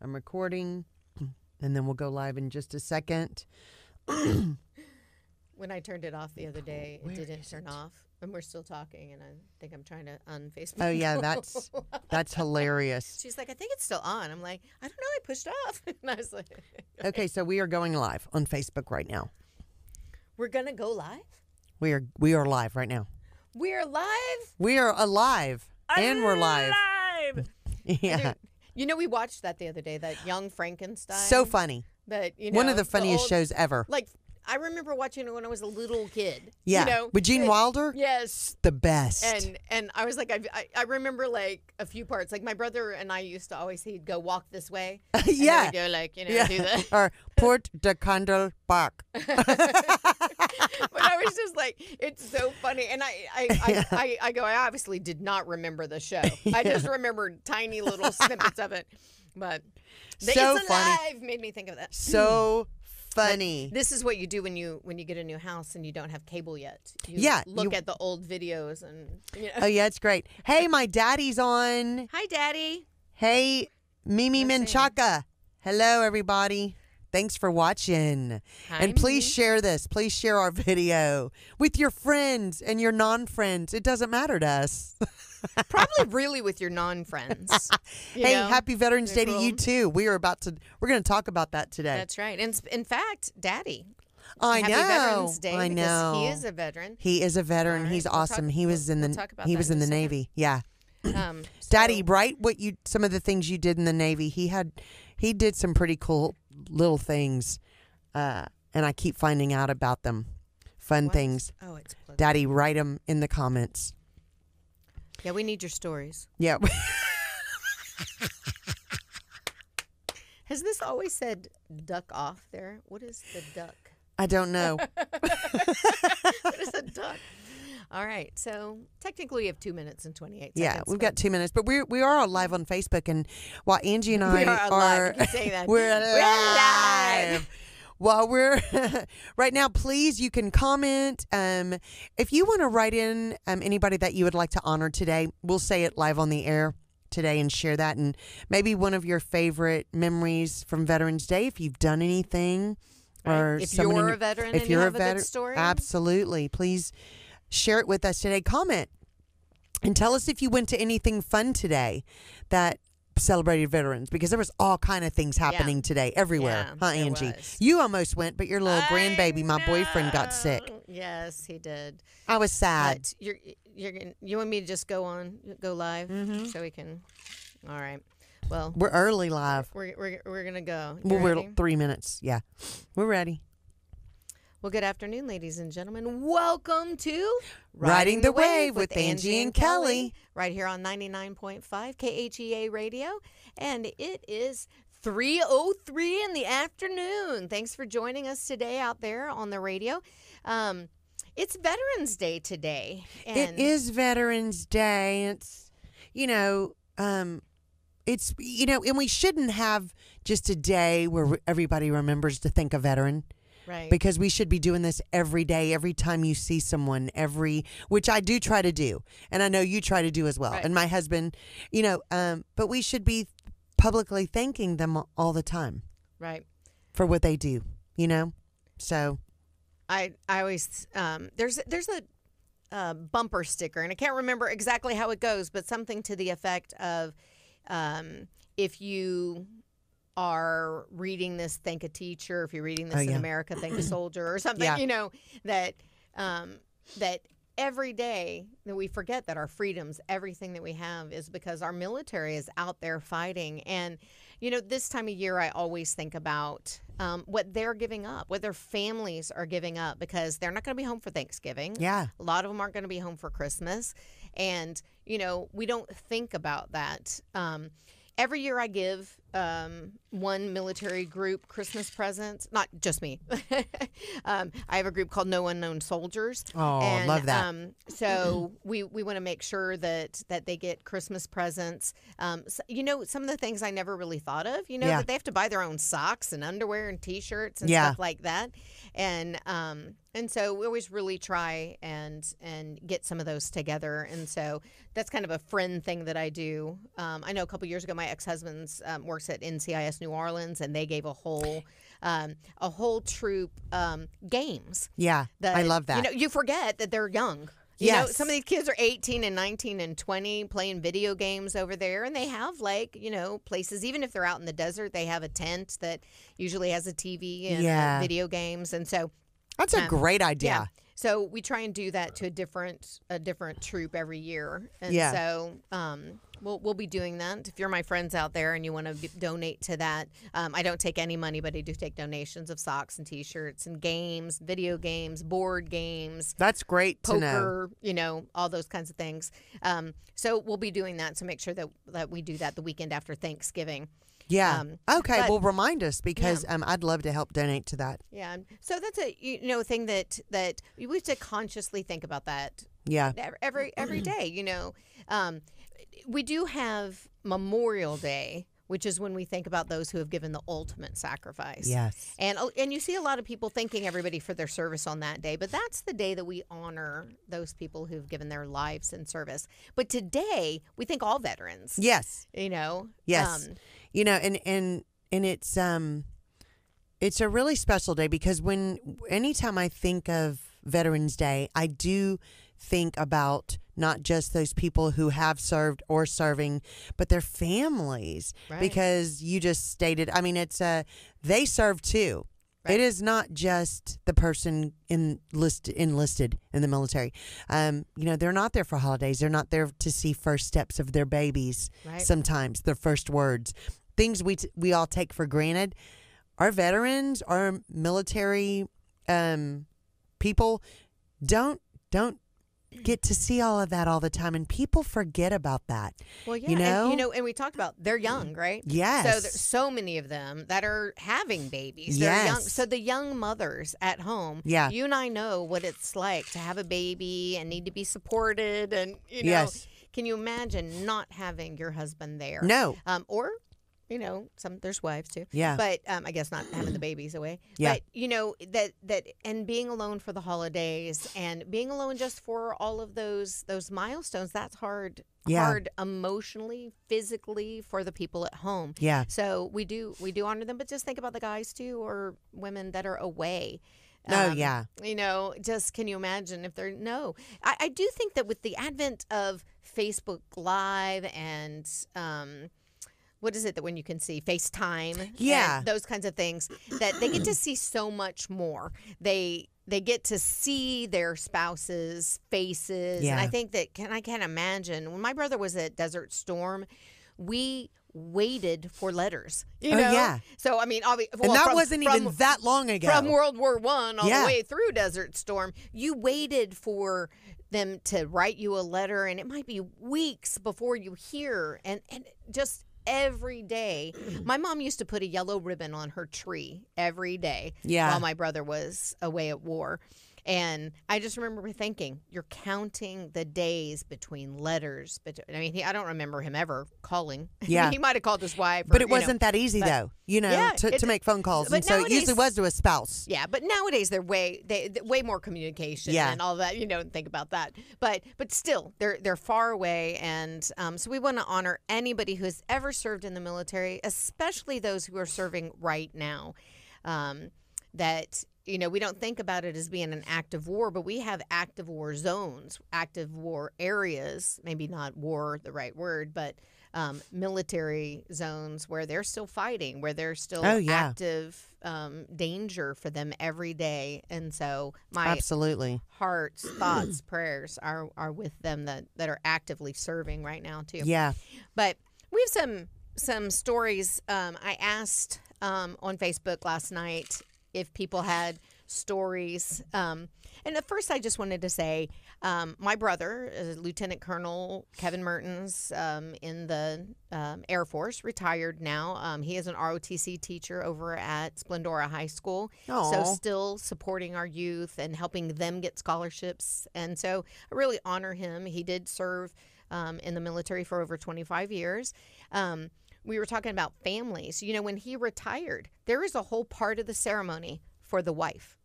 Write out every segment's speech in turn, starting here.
I'm recording, and then we'll go live in just a second. When I turned it off the other day, it didn't turn off, and we're still talking, and I think I'm trying to unface people. Oh, yeah, that's hilarious. She's like, I think it's still on. I'm like, I don't know, I pushed off. And I was like, Okay, so we are going live on Facebook right now. we're going to go live? We are live right now. We're live? We are alive, and we're live. Yeah. You know, we watched that the other day, that Young Frankenstein. So funny. That, you know, One of the funniest old, shows ever. Like, I remember watching it when I was a little kid. Yeah. You know? With Gene Wilder? Yes. The best. And I was like, I remember like a few parts. Like my brother and I used to always, he'd go walk this way. And Yeah. We'd go like, you know, Yeah. do that. Or Port de Condel Park. But I was just like, it's so funny. And I go, I obviously did not remember the show. I just remembered tiny little snippets of it. But the So It's funny. Alive made me think of that. So funny. But this is what you do when you get a new house and you don't have cable yet. You Yeah, look at the old videos and, you know. Oh, yeah, it's great. Hey, my daddy's on. Hi, Daddy. Hey, Mimi Let's see. Menchaca. Hello, everybody. Thanks for watching. Hi, And please Mimi. share this. Please share our video with your friends and your non-friends. It doesn't matter to us. Probably really with your non-friends. Hey, happy Veterans Day to you, cool. too. We're going to talk about that today. That's right. And in fact, Daddy. I Happy know. Veterans Day I because know. he is a veteran. He is a veteran. All right, He's we'll awesome. talk- he was in we'll the talk about he that was in in a the second. Navy. Yeah. So- Daddy, write some of the things you did in the Navy. He did some pretty cool little things, and I keep finding out about them. Fun What? things. Oh, it's plugged. Daddy, write them in the comments. Yeah, we need your stories. Yeah. Has this always said duck off there? What is the duck? I don't know. What is a duck? All right. So technically we have 2 minutes and 28 seconds. Yeah, we've got 2 minutes, but we are live on Facebook, and while Angie and I We are alive. I keep saying that. we're We're alive. While we're right now, please, you can comment. If you want to write in anybody that you would like to honor today, we'll say it live on the air today and share that. And maybe one of your favorite memories from Veterans Day, if you've done anything. Or If someone you're in- a veteran if and you're you a have a good veteran, story. absolutely. Please share it with us today. Comment and tell us if you went to anything fun today that celebrated veterans, because there was all kind of things happening today everywhere. Yeah, there Angie? was. You almost went, but your little grandbaby, my boyfriend, got sick. Yes, he did. I was sad. But you want me to just go live so we can. All right. Well, We're early live. we're gonna go. You Well, we're ready? 3 minutes. Yeah, we're ready. Well, good afternoon, ladies and gentlemen. Welcome to Riding the Wave with Angie and Kelly. right here on 99.5 KHEA radio. And it is 3:03 in the afternoon. Thanks for joining us today out there on the radio. It's Veterans Day today. It And is Veterans Day. It's, and we shouldn't have just a day where everybody remembers to thank a veteran. right. Because we should be doing this every day, every time you see someone, which I do try to do. And I know you try to do as well. Right. And my husband, but we should be publicly thanking them all the time Right. for what they do, So, I always there's a bumper sticker, and I can't remember exactly how it goes, but something to the effect of if you are reading this, thank a teacher. If you're reading this in yeah. America, thank a soldier, or something. Yeah. That every day that we forget that our freedoms, everything that we have, is because our military is out there fighting. And this time of year, I always think about what they're giving up, what their families are giving up, because they're not going to be home for Thanksgiving. yeah. A lot of them aren't going to be home for Christmas. And, we don't think about that. Every year I give one military group Christmas presents. Not just me. I have a group called No Unknown Soldiers. Oh, and, love that. So we want to make sure that they get Christmas presents. Some of the things I never really thought of, Yeah. that they have to buy their own socks and underwear and T-shirts and Yeah. stuff like that. And so we always really try and get some of those together. And so that's kind of a friend thing that I do. I know a couple years ago, my ex-husband's worked works at NCIS New Orleans, and they gave a whole troop games. Yeah, I love that. You know, you forget that they're young. You know, some of these kids are 18 and 19 and 20 playing video games over there, and they have, like, you know, places, even if they're out in the desert, they have a tent that usually has a TV and video games. And so that's a great idea. Yeah. So we try and do that to a different troop every year. And so we'll be doing that. If you're my friends out there and you want to donate to that, I don't take any money, but I do take donations of socks and T-shirts and games, video games, board games. That's great to know. Poker, you know, all those kinds of things. So we'll be doing that. So make sure that we do that the weekend after Thanksgiving. Yeah. Okay. Well, remind us because I'd love to help donate to that. Yeah. So that's a thing that we have to consciously think about that. Yeah. Every day. You know, we do have Memorial Day, which is when we think about those who have given the ultimate sacrifice. Yes. And you see a lot of people thanking everybody for their service on that day, but that's the day that we honor those people who've given their lives in service. But today, we thank all veterans. Yes. You know? Yes. You know, and it's a really special day because anytime I think of Veterans Day, I do think about not just those people who have served or serving, but their families. Right. Because you just stated, I mean, it's they serve too. Right. It is not just the person enlisted in the military. You know, they're not there for holidays. They're not there to see first steps of their babies. Right. Sometimes their first words, things we all take for granted. Our veterans, our military people don't get to see all of that all the time, and people forget about that. Well, yeah, and we talked about they're young, right? Yes. So there's so many of them that are having babies. They're young. So the young mothers at home, you and I know what it's like to have a baby and need to be supported, and can you imagine not having your husband there? No. Or you know, there's wives too. Yeah. But I guess not having the babies away. Yeah. But you know, that and being alone for the holidays and being alone just for all of those milestones, that's hard. Yeah. Hard emotionally, physically for the people at home. Yeah. So we do honor them, but just think about the guys too or women that are away. You know, just can you imagine if they're I do think that with the advent of Facebook Live and what is it that when you can see FaceTime? Yeah. And those kinds of things that they get to see so much more. They get to see their spouses' faces. Yeah. And I think that I can't imagine when my brother was at Desert Storm, we waited for letters. You know? Yeah. So I mean, and that wasn't even that long ago. From World War I all the way through Desert Storm, you waited for them to write you a letter, and it might be weeks before you hear, and just every day. My mom used to put a yellow ribbon on her tree every day while my brother was away at war. And I just remember thinking, you're counting the days between letters. I mean, I don't remember him ever calling. Yeah. He might have called his wife. But it wasn't that easy, though, to make phone calls. And so it usually was to a spouse. Yeah, but nowadays they're way more communication and all that. You don't think about that. But still, they're far away. And so we want to honor anybody who has ever served in the military, especially those who are serving right now. That we don't think about it as being an active war, but we have active war zones, active war areas, maybe not war, the right word, but military zones where they're still fighting, where there's still active danger for them every day. And so my absolutely hearts, thoughts, prayers are with them that are actively serving right now too. Yeah. But we have some stories. I asked on Facebook last night if people had stories. And at first I just wanted to say, my brother, Lieutenant Colonel Kevin Mertens, in the Air Force, retired now. He is an ROTC teacher over at Splendora High School. Aww. So still supporting our youth and helping them get scholarships. And so I really honor him. He did serve in the military for over 25 years. We were talking about families. When he retired, there is a whole part of the ceremony for the wife.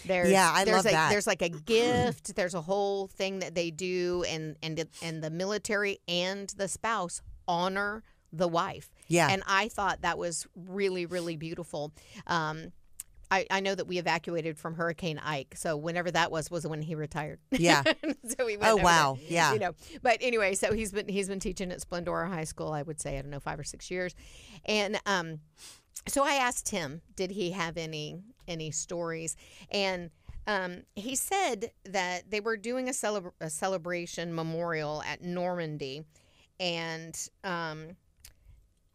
I love that. There's like a gift. There's a whole thing that they do, and the military and the spouse honor the wife. Yeah. And I thought that was really, really beautiful. I know that we evacuated from Hurricane Ike, so whenever that was when he retired. Yeah. So we went Oh, over wow. there, Yeah. you know. But anyway, so he's been teaching at Splendora High School. I would say, I don't know, 5 or 6 years, and so I asked him, did he have any stories, and he said that they were doing a celebration memorial at Normandy, and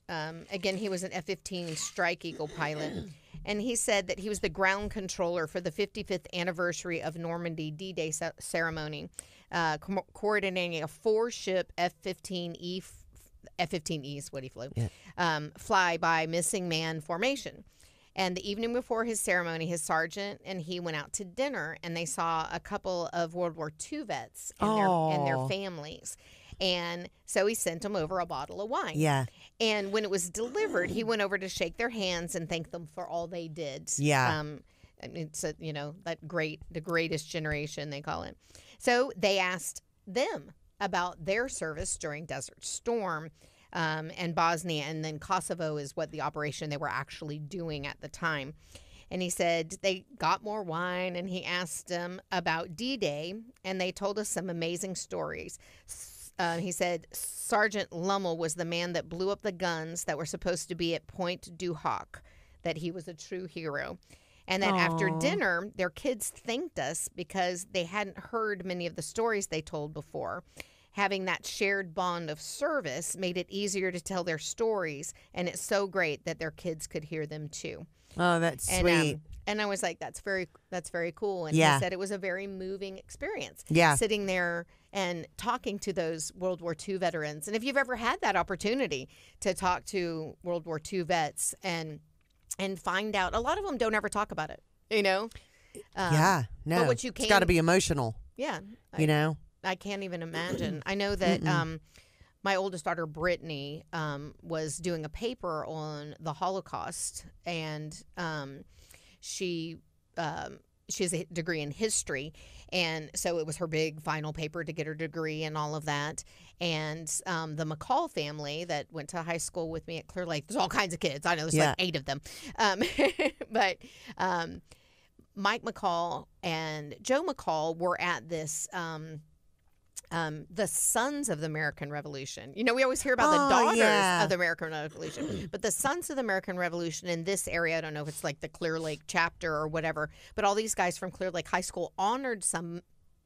again, he was an F-15 Strike Eagle pilot. And he said that he was the ground controller for the 55th anniversary of Normandy D-Day ceremony, coordinating a 4-ship F-15E is what he flew, fly-by missing man formation. And the evening before his ceremony, his sergeant and he went out to dinner, and they saw a couple of World War II vets and their families. And so he sent them over a bottle of wine. Yeah. And when it was delivered, he went over to shake their hands and thank them for all they did. Yeah. It's the greatest generation, they call it. So they asked them about their service during Desert Storm, and Bosnia, and then Kosovo is what the operation they were actually doing at the time. And he said they got more wine, and he asked them about D-Day, and they told us some amazing stories. He said Sergeant Lummel was the man that blew up the guns that were supposed to be at Point du Hoc, that he was a true hero. And then after dinner, their kids thanked us because they hadn't heard many of the stories they told before. Having that shared bond of service made it easier to tell their stories, and it's so great that their kids could hear them too. Oh, that's sweet. And I was like, that's very cool. And Yeah. he said it was a very moving experience. Yeah. Sitting there and talking to those World War II veterans. And if you've ever had that opportunity to talk to World War II vets and find out, a lot of them don't ever talk about it, you know? Yeah. No. But what you it's got to be emotional, Yeah. you know? I can't even imagine. I know that my oldest daughter, Brittany, was doing a paper on the Holocaust, and she has a degree in history, and so it was her big final paper to get her degree and all of that. And the McCall family that went to high school with me at Clear Lake, there's all kinds of kids. I know there's like 8 of them. But Mike McCall and Joe McCall were at this the Sons of the American Revolution. You know, we always hear about the daughters of the American Revolution, but the Sons of the American Revolution in this area, I don't know if it's like the Clear Lake chapter or whatever, but all these guys from Clear Lake High School honored some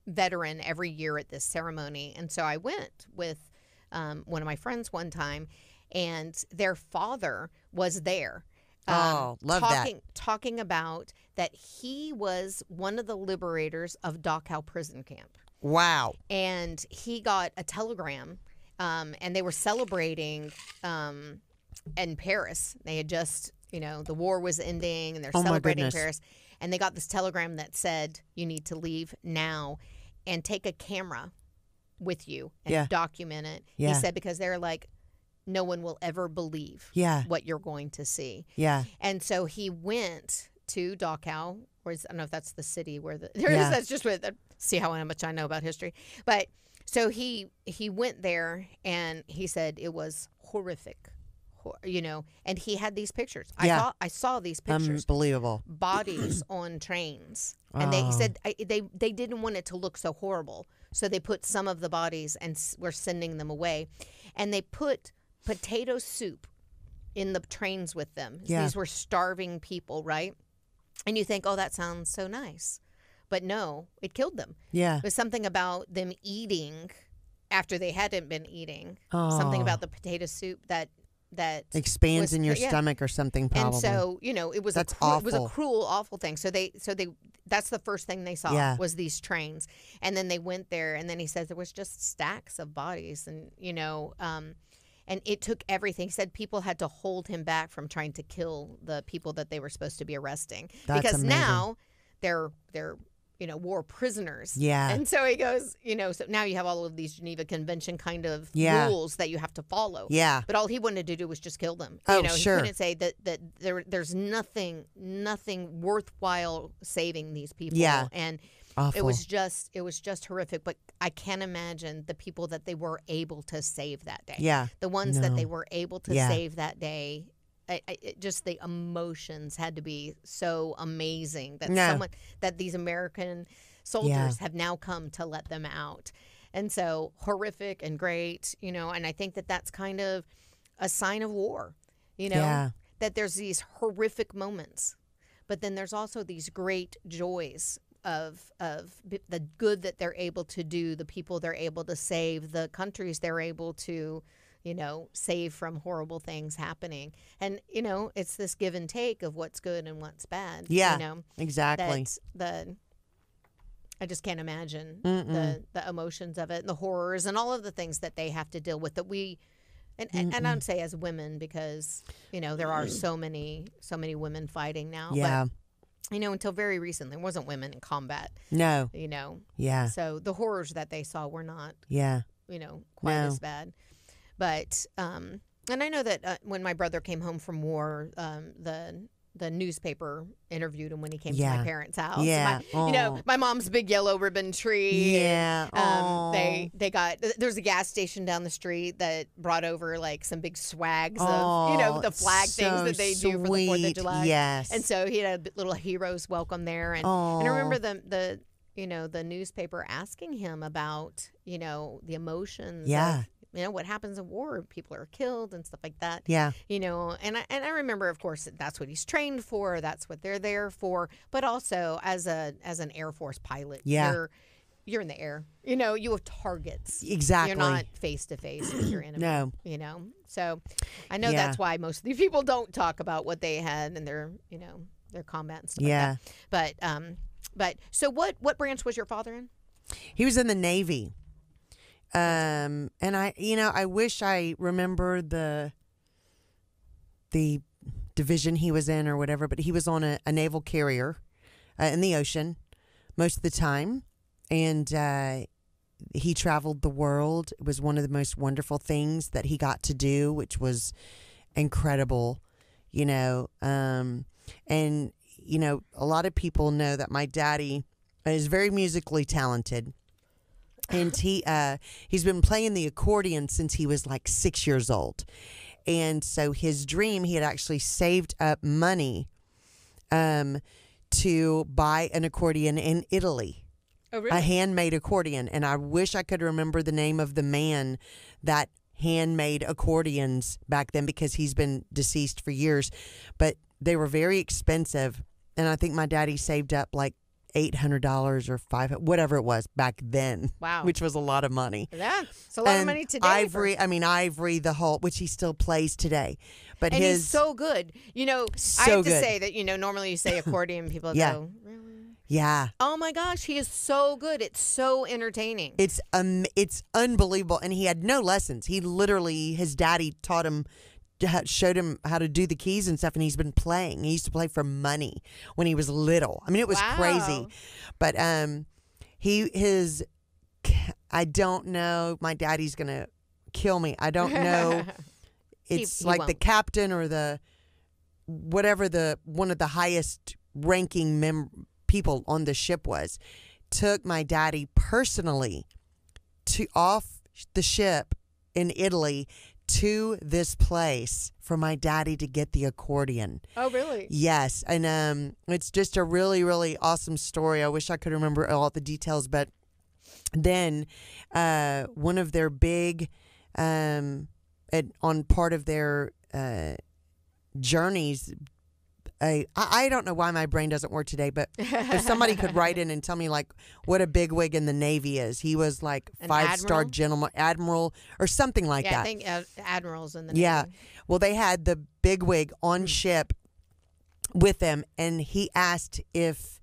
veteran every year at this ceremony. And so I went with one of my friends one time, and their father was there. Love that. Talking about that he was one of the liberators of Dachau prison camp. Wow. And he got a telegram, and they were celebrating in Paris. They had just, the war was ending, and they're celebrating Paris. And they got this telegram that said, you need to leave now and take a camera with you and document it. Yeah. He said, because they're like, no one will ever believe what you're going to see. Yeah. And so he went to Dachau, or I don't know if that's the city where that's just with see how much I know about history. But so he went there, and he said it was horrific, and he had these pictures. I saw these pictures. Unbelievable. Bodies on trains. And he said they didn't want it to look so horrible. So they put some of the bodies and were sending them away. And they put potato soup in the trains with them. Yeah. These were starving people, right? And you think, oh, that sounds so nice. But no, it killed them. Yeah. It was something about them eating after they hadn't been eating. Something about the potato soup that expands in your stomach or something, probably. And so, it was it was a cruel, awful thing. So they that's the first thing they saw was these trains. And then they went there, and then he says there was just stacks of bodies, and and it took everything. He said people had to hold him back from trying to kill the people that they were supposed to be arresting. That's because amazing. now they're war prisoners. Yeah. And so he goes, so now you have all of these Geneva Convention kind of rules that you have to follow. Yeah. But all he wanted to do was just kill them. Oh, He sure. couldn't say that there's nothing worthwhile saving these people. Yeah. And Awful. It was just horrific. But I can't imagine the people that they were able to save that day. Yeah. The ones that No. they were able to Yeah. save that day. Just the emotions had to be so amazing that No. that these American soldiers have now come to let them out. And so horrific and great, and I think that that's kind of a sign of war, Yeah. that there's these horrific moments, but then there's also these great joys of the good that they're able to do, the people they're able to save, the countries they're able to, save from horrible things happening. And, it's this give and take of what's good and what's bad. Yeah, exactly. I just can't imagine the emotions of it and the horrors and all of the things that they have to deal with that we and I'd say as women, because there are so many women fighting now. Yeah. But until very recently there wasn't women in combat. No. Yeah. So the horrors that they saw were not Yeah. quite No. as bad. But and I know that when my brother came home from war, the newspaper interviewed him when he came to my parents' house. Yeah. My mom's big yellow ribbon tree. Yeah. They got, there's a gas station down the street that brought over like some big swags of, the flag things that they do for the 4th of July. Yes. And so he had a little hero's welcome there. And I remember the newspaper asking him about, the emotions Yeah. of, what happens in war, people are killed and stuff like that. Yeah. And I remember, of course, that's what he's trained for. That's what they're there for. But also as an Air Force pilot, Yeah. you're in the air. You have targets. Exactly. You're not face to face with your enemy. No. So I know that's why most of these people don't talk about what they had and their combat and stuff Yeah. like that. But so what branch was your father in? He was in the Navy. And I wish I remember the division he was in or whatever, but he was on a naval carrier in the ocean most of the time. And he traveled the world. It was one of the most wonderful things that he got to do, which was incredible, and, a lot of people know that my daddy is very musically talented. And he's been playing the accordion since he was like 6 years old. And so his dream, he had actually saved up money to buy an accordion in Italy. Oh, really? A handmade accordion. And I wish I could remember the name of the man that handmade accordions back then, because he's been deceased for years. But they were very expensive. And I think my daddy saved up like $800 or $500, whatever it was back then. Wow. Which was a lot of money. Yeah, it's a lot of money today. Ivory, the whole, which he still plays today. But and he's so good. I have to say that, normally you say accordion, people go, really? Yeah. Oh my gosh, he is so good. It's so entertaining. It's unbelievable. And he had no lessons. He literally, his daddy taught him, showed him how to do the keys and stuff, and he's been playing. He used to play for money when he was little. I mean, it was crazy. But I don't know. My daddy's gonna kill me. I don't know. It's he like won't. the captain or the whatever one of the highest ranking people on the ship was, took my daddy personally off the ship in Italy to this place for my daddy to get the accordion. Oh, really? Yes. And it's just a really, really awesome story. I wish I could remember all the details, but then one of their big, on part of their journeys, I don't know why my brain doesn't work today, but if somebody could write in and tell me like what a bigwig in the Navy is. He was like An 5-star admiral? gentleman, admiral or something like that. I think admirals in the Navy. Yeah. Well, they had the bigwig on ship with them, and he asked if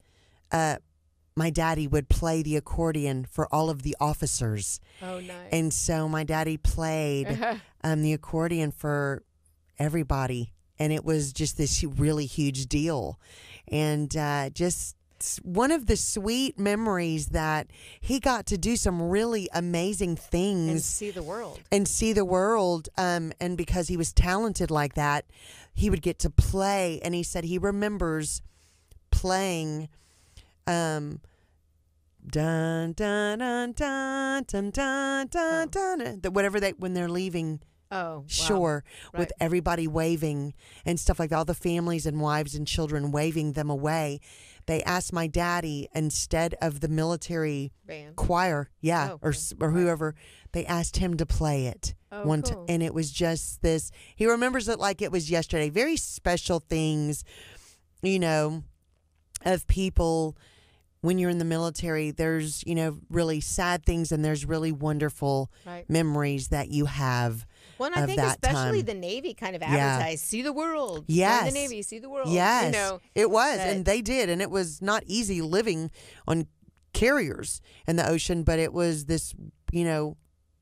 my daddy would play the accordion for all of the officers. Oh, nice. And so my daddy played the accordion for everybody. And it was just this really huge deal. And just one of the sweet memories that he got to do some really amazing things. And see the world. And because he was talented like that, he would get to play. And he said he remembers playing dun dun dun dun dun dun dun dun. Whatever when they're leaving shore with everybody waving and stuff like that, all the families and wives and children waving them away. They asked my daddy, instead of the military band choir, or whoever, they asked him to play it cool. And it was just this. He remembers it like it was yesterday. Very special things, of people. When you're in the military, there's really sad things and there's really wonderful memories that you have. Well, and I think especially the Navy kind of advertised, see the world. Yes. Join the Navy, see the world. Yes. It was. And they did. And it was not easy living on carriers in the ocean, but it was this, you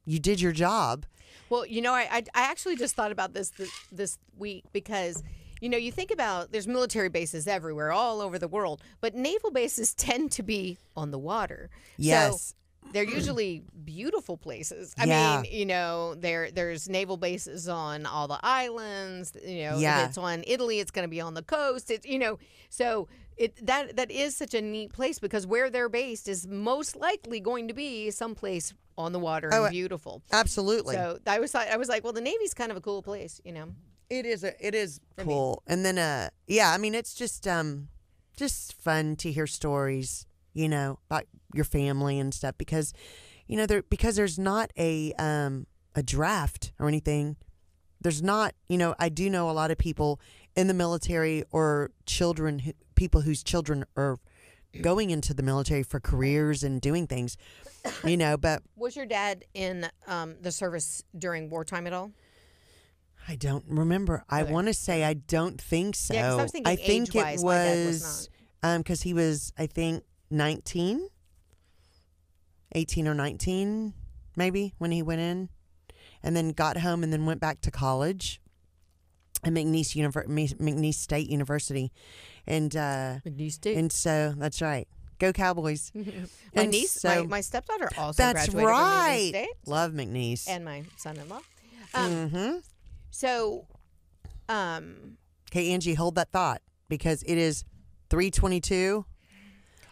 did your job. Well, I actually just thought about this week because, you think about there's military bases everywhere, all over the world, but naval bases tend to be on the water. Yes. So they're usually beautiful places. I mean, there's naval bases on all the islands. If it's on Italy, it's going to be on the coast. It's so that is such a neat place because where they're based is most likely going to be someplace on the water and beautiful. Absolutely. So I was like, well, the Navy's kind of a cool place, It is cool. And then it's just fun to hear stories, about your family and stuff because there's not a draft or anything. There's not, I do know a lot of people in the military or people whose children are going into the military for careers and doing things, but. Was your dad in the service during wartime at all? I don't remember. I want to say I don't think so. Yeah, 'cause I was thinking age-wise, my dad was not. Because he was, I think, 18 or 19, maybe, when he went in, and then got home and then went back to college at McNeese State University. And McNeese State. And so, that's right. Go Cowboys. My niece, my stepdaughter also that's graduated from McNeese State. Love McNeese. And my son-in-law. So, okay, Angie, hold that thought because it is 3:22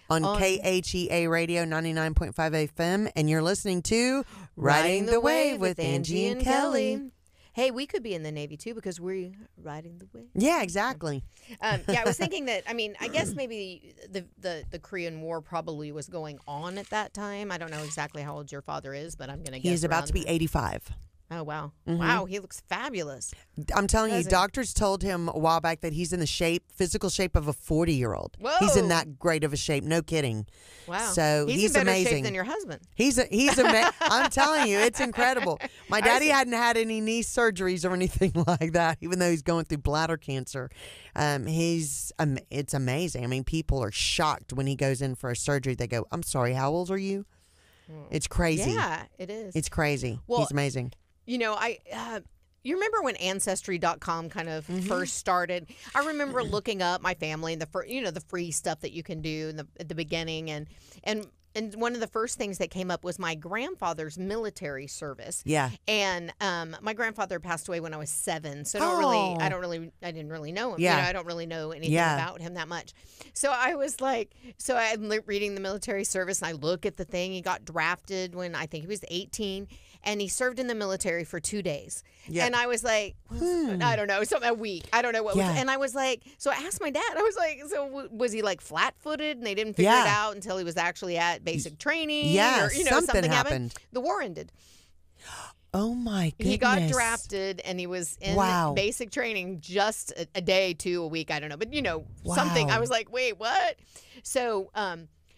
on KHEA Radio 99.5 FM, and you're listening to Riding the Wave with Angie and Kelly. Hey, we could be in the Navy too because we're riding the wave. Yeah, exactly. I was thinking that. I mean, I guess maybe the Korean War probably was going on at that time. I don't know exactly how old your father is, but I'm going to guess he's about to be 85. Oh, wow. Mm-hmm. Wow, he looks fabulous. I'm telling you, doctors told him a while back that he's in the physical shape of a 40-year-old. Whoa. He's in that great of a shape. No kidding. Wow. So he's in better amazing. shape than your husband. He's amazing. I'm telling you, it's incredible. My daddy hadn't had any knee surgeries or anything like that, even though he's going through bladder cancer. It's amazing. I mean, people are shocked when he goes in for a surgery. They go, "I'm sorry, how old are you?" It's crazy. Yeah, it is. It's crazy. Well, he's amazing. You remember when Ancestry.com kind of first started? I remember looking up my family and the free stuff that you can do at the beginning, and one of the first things that came up was my grandfather's military service. Yeah. And my grandfather passed away when I was 7, so I didn't really know him. Yeah. I don't really know anything about him that much. So I was like, I'm reading the military service, and I look at the thing. He got drafted when I think he was 18. And he served in the military for 2 days. Yep. And I was like, I don't know, a week. I don't know what was. And I was like, so I asked my dad, I was like, so was he like flat-footed and they didn't figure it out until he was actually at basic training? Yeah, or, something happened. The war ended. Oh, my goodness. He got drafted and he was in basic training just a day, 2, a week, I don't know. But, something. I was like, wait, what? So,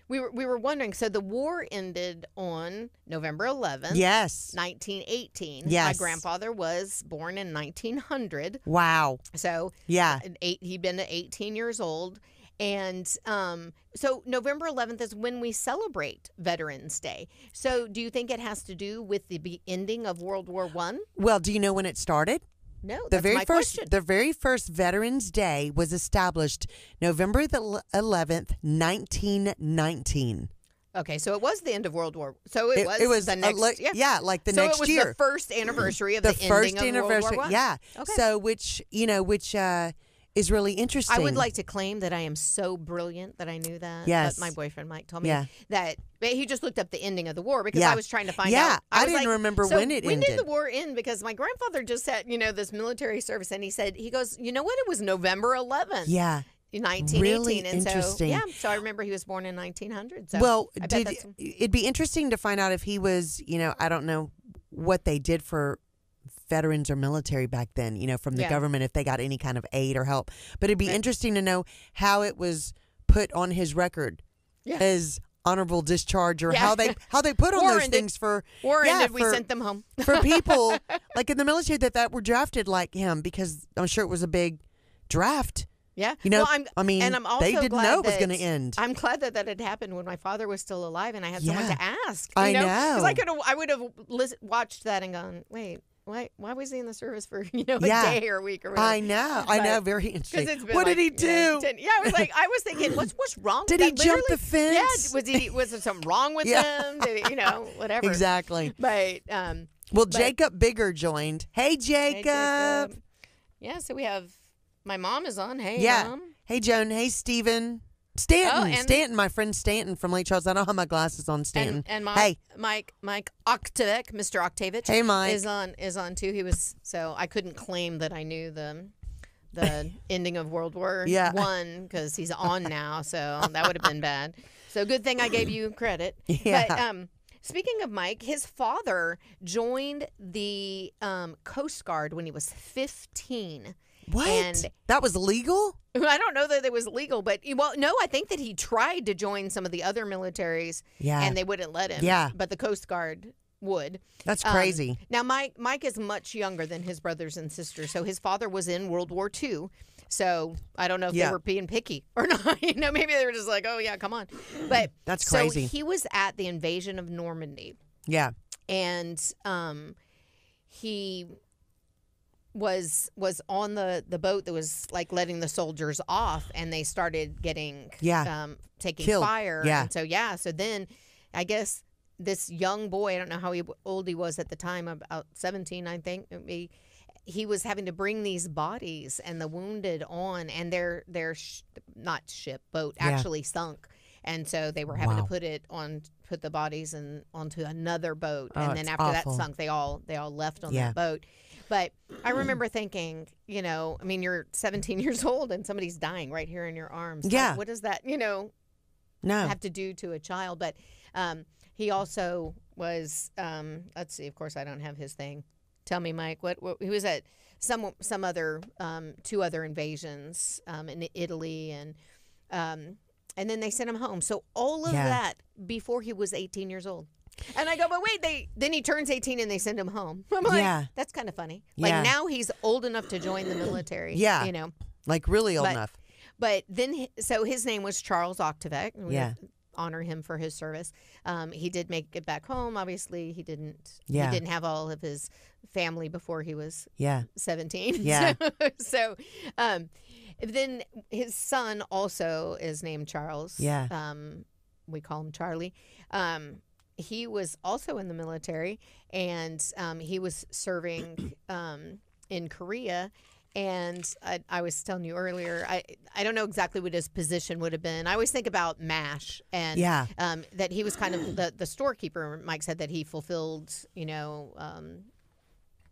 we were wondering, so the war ended on November 11th. Yes. 1918. Yes. My grandfather was born in 1900. Wow. So he'd been 18 years old. And so November 11th is when we celebrate Veterans Day. So do you think it has to do with the ending of World War I? Well, do you know when it started? No, that's my question. The very first Veterans Day was established November the 11th, 1919. Okay, so it was the end of World War. So it was the next like the next year. So it was the first anniversary of the ending of World War I. Yeah. Okay. So which is really interesting. I would like to claim that I am so brilliant that I knew that. Yes. But my boyfriend Mike told me Yeah. that but he just looked up the ending of the war because Yeah. I was trying to find Yeah, out. I was didn't like, remember so when it When ended. did the war end? Because my grandfather just had, this military service, and he goes, you know what? It was November 11th. Yeah. 1918. Really and interesting. So I remember he was born in 1900. So Well, I bet that's it'd be interesting to find out if he was, I don't know what they did for veterans or military back then, from the Yeah. government, if they got any kind of aid or help. But it'd be interesting to know how it was put on his record as honorable discharge, or how they put on War those ended. things for war ended. We for- sent them home. for people like in the military that were drafted like him, because I'm sure it was a big draft. Yeah. Well, I'm also they didn't glad know it was that- going to end. I'm glad that had happened when my father was still alive, and I had someone Yeah. to ask. I know, know. because I would have watched that and gone, wait, why was he in the service for a Yeah. day or a week or whatever? I know. Very interesting. Because it's been What did like, he do? 10 I was thinking, what's wrong? Did with he that? jump the Literally, fence? Yeah. Was there something wrong with Yeah. him? Did he, whatever. Exactly. But Well, Jacob Bigger joined. Hey, Jacob. hey, Jacob. Yeah. So we have my mom is on. Hey, Yeah. Mom. Hey, Joan. Hey, Steven. Stanton. and- Stanton, my friend Stanton from Lake Charles. I don't have my glasses on, Stanton. And hey. Mike Octavek, Mr. Octavich. Hey, Mike. is on too. He was so I couldn't claim that I knew the ending of World War One because he's on now, so that would have been bad. So good thing I gave you credit. Yeah. But speaking of Mike, his father joined the Coast Guard when he was 15. What? And that was legal? I don't know that it was legal, but no, I think that he tried to join some of the other militaries, and they wouldn't let him. Yeah. But the Coast Guard would. That's crazy. Now, Mike is much younger than his brothers and sisters, so his father was in World War II. So I don't know if they were being picky or not. Maybe they were just like, oh yeah, come on. But that's crazy. So he was at the invasion of Normandy. Yeah. And he was on the boat that was like letting the soldiers off, and they started getting taking killed. fire. Yeah. And so then I guess this young boy, I don't know how old he was at the time, about 17, I think. He was having to bring these bodies and the wounded on, and their boat actually sunk. And so they were having to put the bodies onto another boat. And then after that sunk, they all left on that boat. But I remember thinking, you're 17 years old and somebody's dying right here in your arms. Yeah. Like, what does that, have to do to a child? But he also was, let's see, of course I don't have his thing. Tell me, Mike, what he was at some other, 2 other invasions in Italy, and then they sent him home. So all of that before he was 18 years old. And I go, but wait, then he turns 18 and they send him home. I'm like, that's kind of funny. Like now he's old enough to join the military. Yeah. Like really old enough. But then, so his name was Charles Octavek. We honor him for his service. He did make it back home. Obviously, he didn't have all of his family before he was 17. Yeah. So then his son also is named Charles. Yeah. We call him Charlie. He was also in the military, and he was serving in Korea. And I was telling you earlier, I don't know exactly what his position would have been. I always think about MASH, and that he was kind of the storekeeper. Mike said that he fulfilled,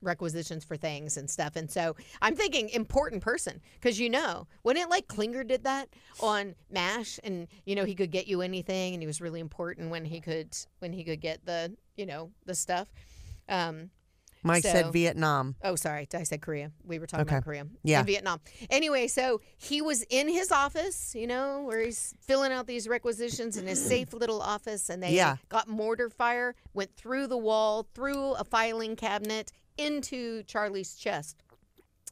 requisitions for things and stuff. And so I'm thinking important person, because wasn't it like Klinger did that on MASH, and he could get you anything, and he was really important when he could get the the stuff. Mike said Vietnam. Oh, sorry. I said Korea. We were talking about Korea. Yeah. In Vietnam. Anyway, so he was in his office, where he's filling out these requisitions in his safe little office, and they got mortar fire, went through the wall, through a filing cabinet, into Charlie's chest.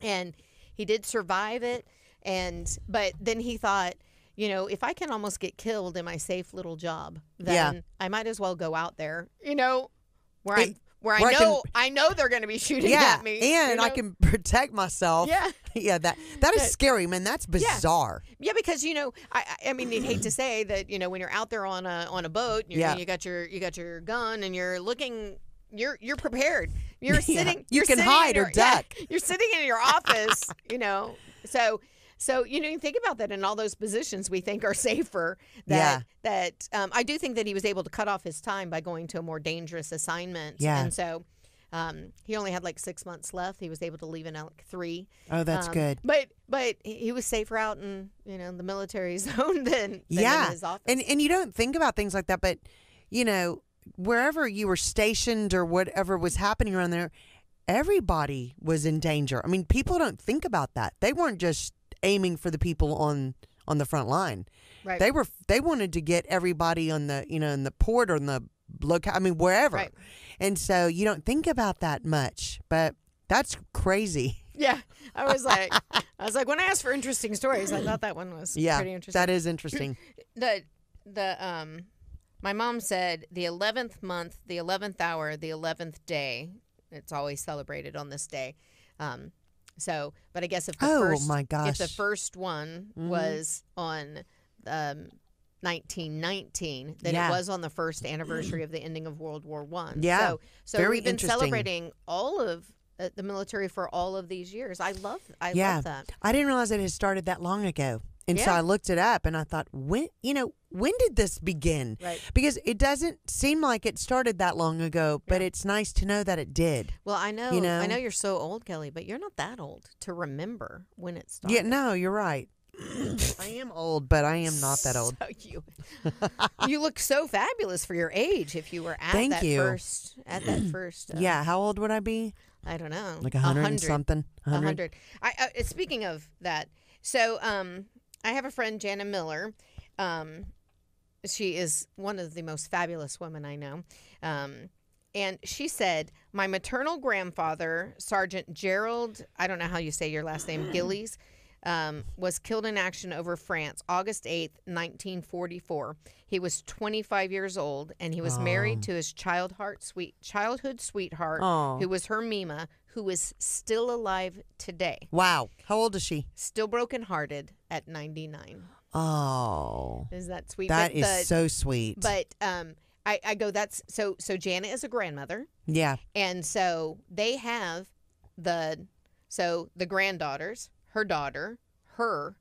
And he did survive it. But then he thought, if I can almost get killed in my safe little job, then I might as well go out there, where I know they're going to be shooting at me, and I can protect myself. Yeah, that is scary, man. That's bizarre. Yeah, because I mean, you'd hate to say that when you're out there on a boat, you got your gun, and you're looking. You're prepared. You're sitting. You can hide or duck. You're sitting in your office. So So, you think about that in all those positions we think are safer. I do think that he was able to cut off his time by going to a more dangerous assignment. Yeah. And so he only had like 6 months left. He was able to leave in like 3. Oh, that's good. But he was safer out in, the military zone than in his office. And you don't think about things like that, but, wherever you were stationed or whatever was happening around there, everybody was in danger. I mean, people don't think about that. They weren't just aiming for the people on the front line. Right. They wanted to get everybody on the, in the port or in the locale, I mean, wherever. Right. And so you don't think about that much, but that's crazy. Yeah. I was like, when I asked for interesting stories, I thought that one was pretty interesting. That is interesting. My mom said the 11th month, the 11th hour, the 11th day. It's always celebrated on this day. But I guess if the first one was on 1919, then it was on the first anniversary of the ending of World War I. Yeah. So we've been celebrating all of the military for all of these years. I love that. I didn't realize it had started that long ago. And so I looked it up and I thought, when did this begin? Right. Because it doesn't seem like it started that long ago, but it's nice to know that it did. Well, I know you're so old, Kelly, but you're not that old to remember when it started. Yeah, no, you're right. I am old, but I am not that old. So you look so fabulous for your age if you were at Thank that you. first. Yeah, how old would I be? I don't know. Like 100 and something? 100. Speaking of that, so I have a friend, Jana Miller. She is one of the most fabulous women I know. And she said, my maternal grandfather, Sergeant Gerald, I don't know how you say your last name, Gillies, was killed in action over France, August 8th, 1944. He was 25 years old, and he was married to his childhood sweetheart, who was her Mima, who is still alive today. Wow. How old is she? Still brokenhearted at 99. Oh. Is that sweet? That is so sweet. But I go, that's so Jana is a grandmother. Yeah. And so they have the granddaughters, her daughter, her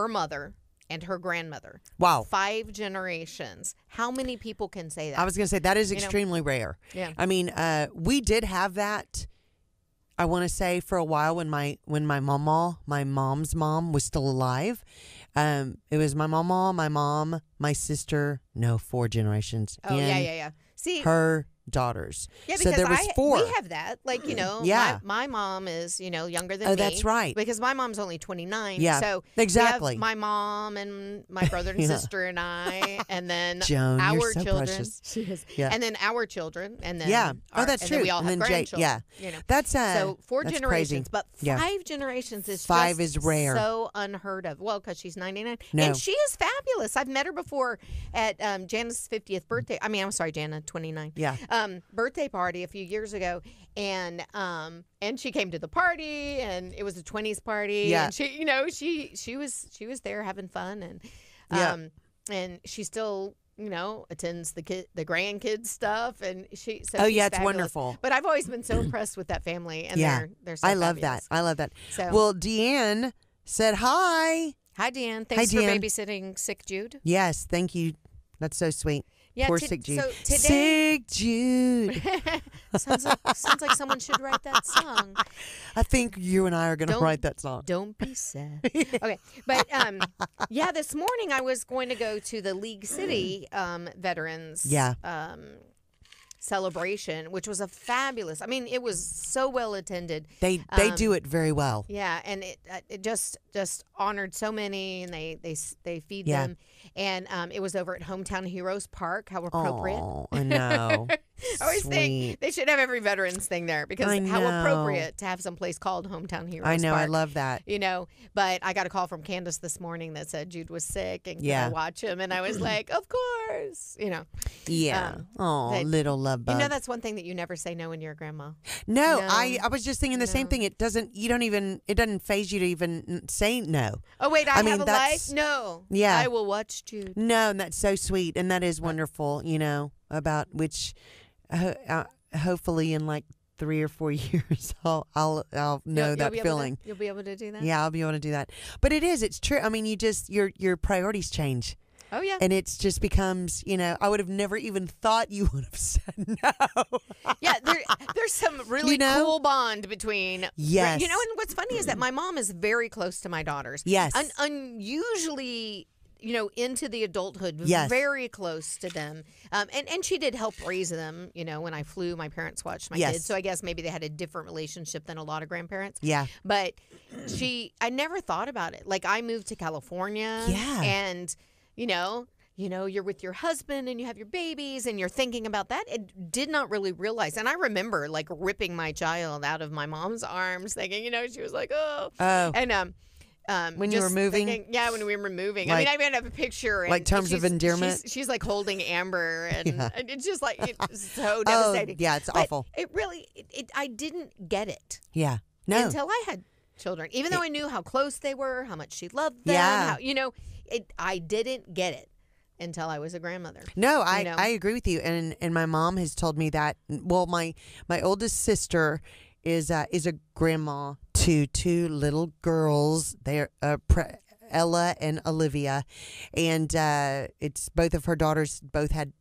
mother, and her grandmother. Wow. 5 generations. How many people can say that? I was going to say that is extremely rare. Yeah. I mean, we did have that, I want to say, for a while when my mom's mom was still alive. It was my mama, my mom, my sister, 4 generations. Oh, and yeah. See, her daughters. Yeah, so because there was 4. We have that. Like, my mom is, younger than me. Oh, that's right. Because my mom's only 29. Yeah, so exactly. We have my mom and my brother and sister and I, and then Joan, our you're so children. Precious. She is. Yeah. And then our children. And then that's and true. Then we all and have then grandchildren. That's so 4 that's generations, crazy. but 5 generations is 5 just is rare. So unheard of. Well, because she's 99. No. And she is fabulous. I've met her before at Jana's 50th birthday. I mean, I'm sorry, Jana, 29. Yeah. Birthday party a few years ago, and she came to the party, and it was a 20s party. Yeah. And she was there having fun, and and she still attends the grandkids stuff, and she's it's fabulous. wonderful. But I've always been so impressed with that family, and they're so I love fabulous. that. I love that. So, well, Deanne said hi. Hi, Deanne. Thanks for babysitting sick Jude. Yes, thank you. That's so sweet. Yeah, Poor sick Jude. So today, sick Jude. sounds like someone should write that song. I think you and I are going to write that song. Don't be sad. Okay, but this morning I was going to go to the League City Veterans celebration, which was a fabulous. I mean, it was so well attended. They do it very well. Yeah, and it just honored so many, and they feed Yeah. them, and it was over at Hometown Heroes Park. How appropriate! Oh, I know. I always Sweet. think they should have every veterans thing there, because I how know. appropriate to have some place called Hometown Heroes I know. Park. I love that. But I got a call from Candace this morning that said Jude was sick and could Yeah. I watch him, and I was like, of course. Yeah. Little love bug. That's one thing that you never say no when you're a grandma. No, No. I was just thinking the same thing. It doesn't phase you to even say no. Oh wait, I mean, have a that's- life? No. Yeah. I will watch Jude. No, and that's so sweet, and that is wonderful. About which, hopefully in like 3 or 4 years, I'll know You'll that be able feeling. you'll be able to do that. Yeah, I'll be able to do that. But it's true. I mean, you just your priorities change. Oh yeah. And it just becomes, I would have never even thought you would have said no. Yeah, there's some really cool bond between. Yes. And what's funny is that my mom is very close to my daughters. Yes. Unusually, into the adulthood, Yes. very close to them. And she did help raise them, when I flew, my parents watched my Yes. kids. So I guess maybe they had a different relationship than a lot of grandparents. Yeah. But I never thought about it. Like, I moved to California. Yeah. And, you're with your husband and you have your babies and you're thinking about that. It did not really realize. And I remember like ripping my child out of my mom's arms thinking, she was like, oh. And when you were moving? Thinking, when we were moving. Like, I even have a picture. And like terms of endearment? She's like holding Amber and, and it's just like, it's so Oh, devastating. yeah, it's But awful. It really, I didn't get it. Yeah. No. Until I had children. Even though I knew how close they were, how much she loved them. Yeah. How, I didn't get it until I was a grandmother. No, I agree with you, and my mom has told me that. Well, my oldest sister is a grandma to 2 little girls. They're Ella and Olivia, and it's both of her daughters. Both had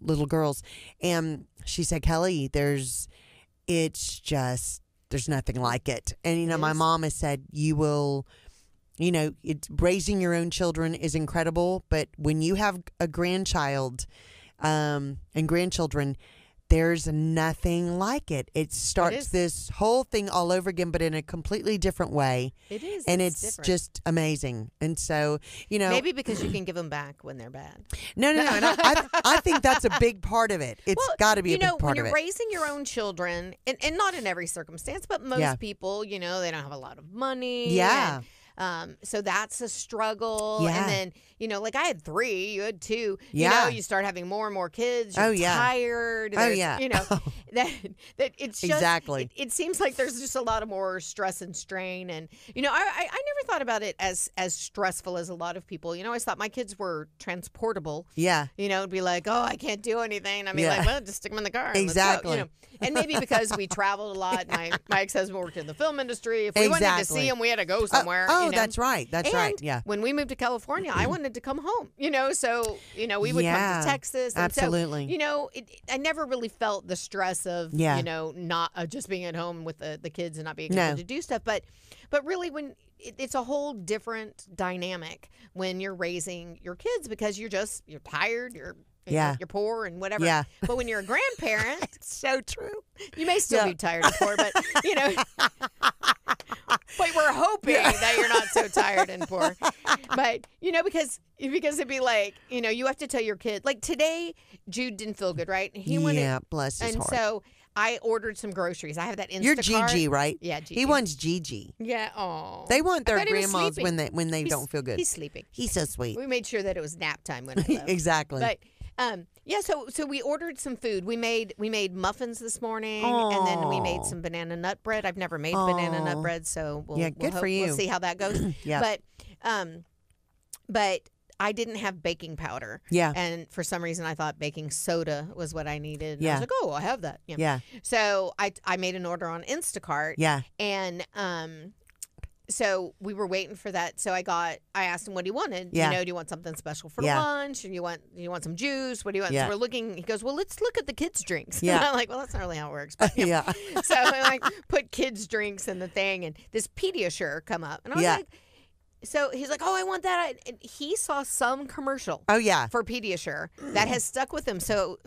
little girls, and she said, Kelly, there's nothing like it. And my mom has said you will. Raising your own children is incredible, but when you have a grandchild and grandchildren, there's nothing like it. It starts this whole thing all over again, but in a completely different way. It is. And it's different. just amazing. And so, Maybe because you can give them back when they're bad. No. And I think that's a big part of it. It's got to be a big part of it. When you're raising your own children, and not in every circumstance, but most people, they don't have a lot of money. Yeah. So that's a struggle. Yeah. And then, like I had 3, you had 2. Yeah. You start having more and more kids. You're tired. Oh, yeah. That it's just. Exactly. It seems like there's just a lot of more stress and strain. And, I never thought about it as stressful as a lot of people. I always thought my kids were transportable. Yeah. It'd be like, oh, I can't do anything. I mean, like, well, just stick them in the car. And Exactly. let's go, And maybe because we traveled a lot. My ex-husband worked in the film industry. If we wanted to see him, we had to go somewhere. That's right. That's right. Yeah. When we moved to California, I wanted to come home. So we would come to Texas. And absolutely. So, I never really felt the stress of not just being at home with the kids and not being able to do stuff. But really, when it's a whole different dynamic when you're raising your kids because you're tired. You're poor and whatever. Yeah. But when you're a grandparent, It's so true. you may still be tired and poor, but but we're hoping that you're not so tired and poor. But because it'd be like, you have to tell your kid, like today Jude didn't feel good, right? He bless his heart. And so I ordered some groceries. I have that Instacart. You're Gigi, right? Yeah, Gigi. He wants Gigi. Yeah, oh. They want their I thought he was grandmas sleeping. when they don't feel good. He's sleeping. He's so sweet. We made sure that it was nap time when I left. Exactly. But so we ordered some food. We made muffins this morning, and then we made some banana nut bread. I've never made banana nut bread, so good for you. We'll see how that goes. Yeah. But I didn't have baking powder. Yeah. And for some reason, I thought baking soda was what I needed. And Yeah. I was like, oh, I have that. Yeah. So I made an order on Instacart. Yeah. And so we were waiting for that. So I asked him what he wanted. Yeah. Do you want something special for Yeah. lunch? Or you want some juice? What do you want? Yeah. So we're looking. He goes, well, let's look at the kids' drinks. Yeah. And I'm like, well, that's not really how it works. But, Yeah. So I put kids' drinks in the thing, and this Pediasure come up, and I was Yeah. like, so he's like, oh, I want that. And he saw some commercial. Oh, yeah. For Pediasure that has stuck with him. So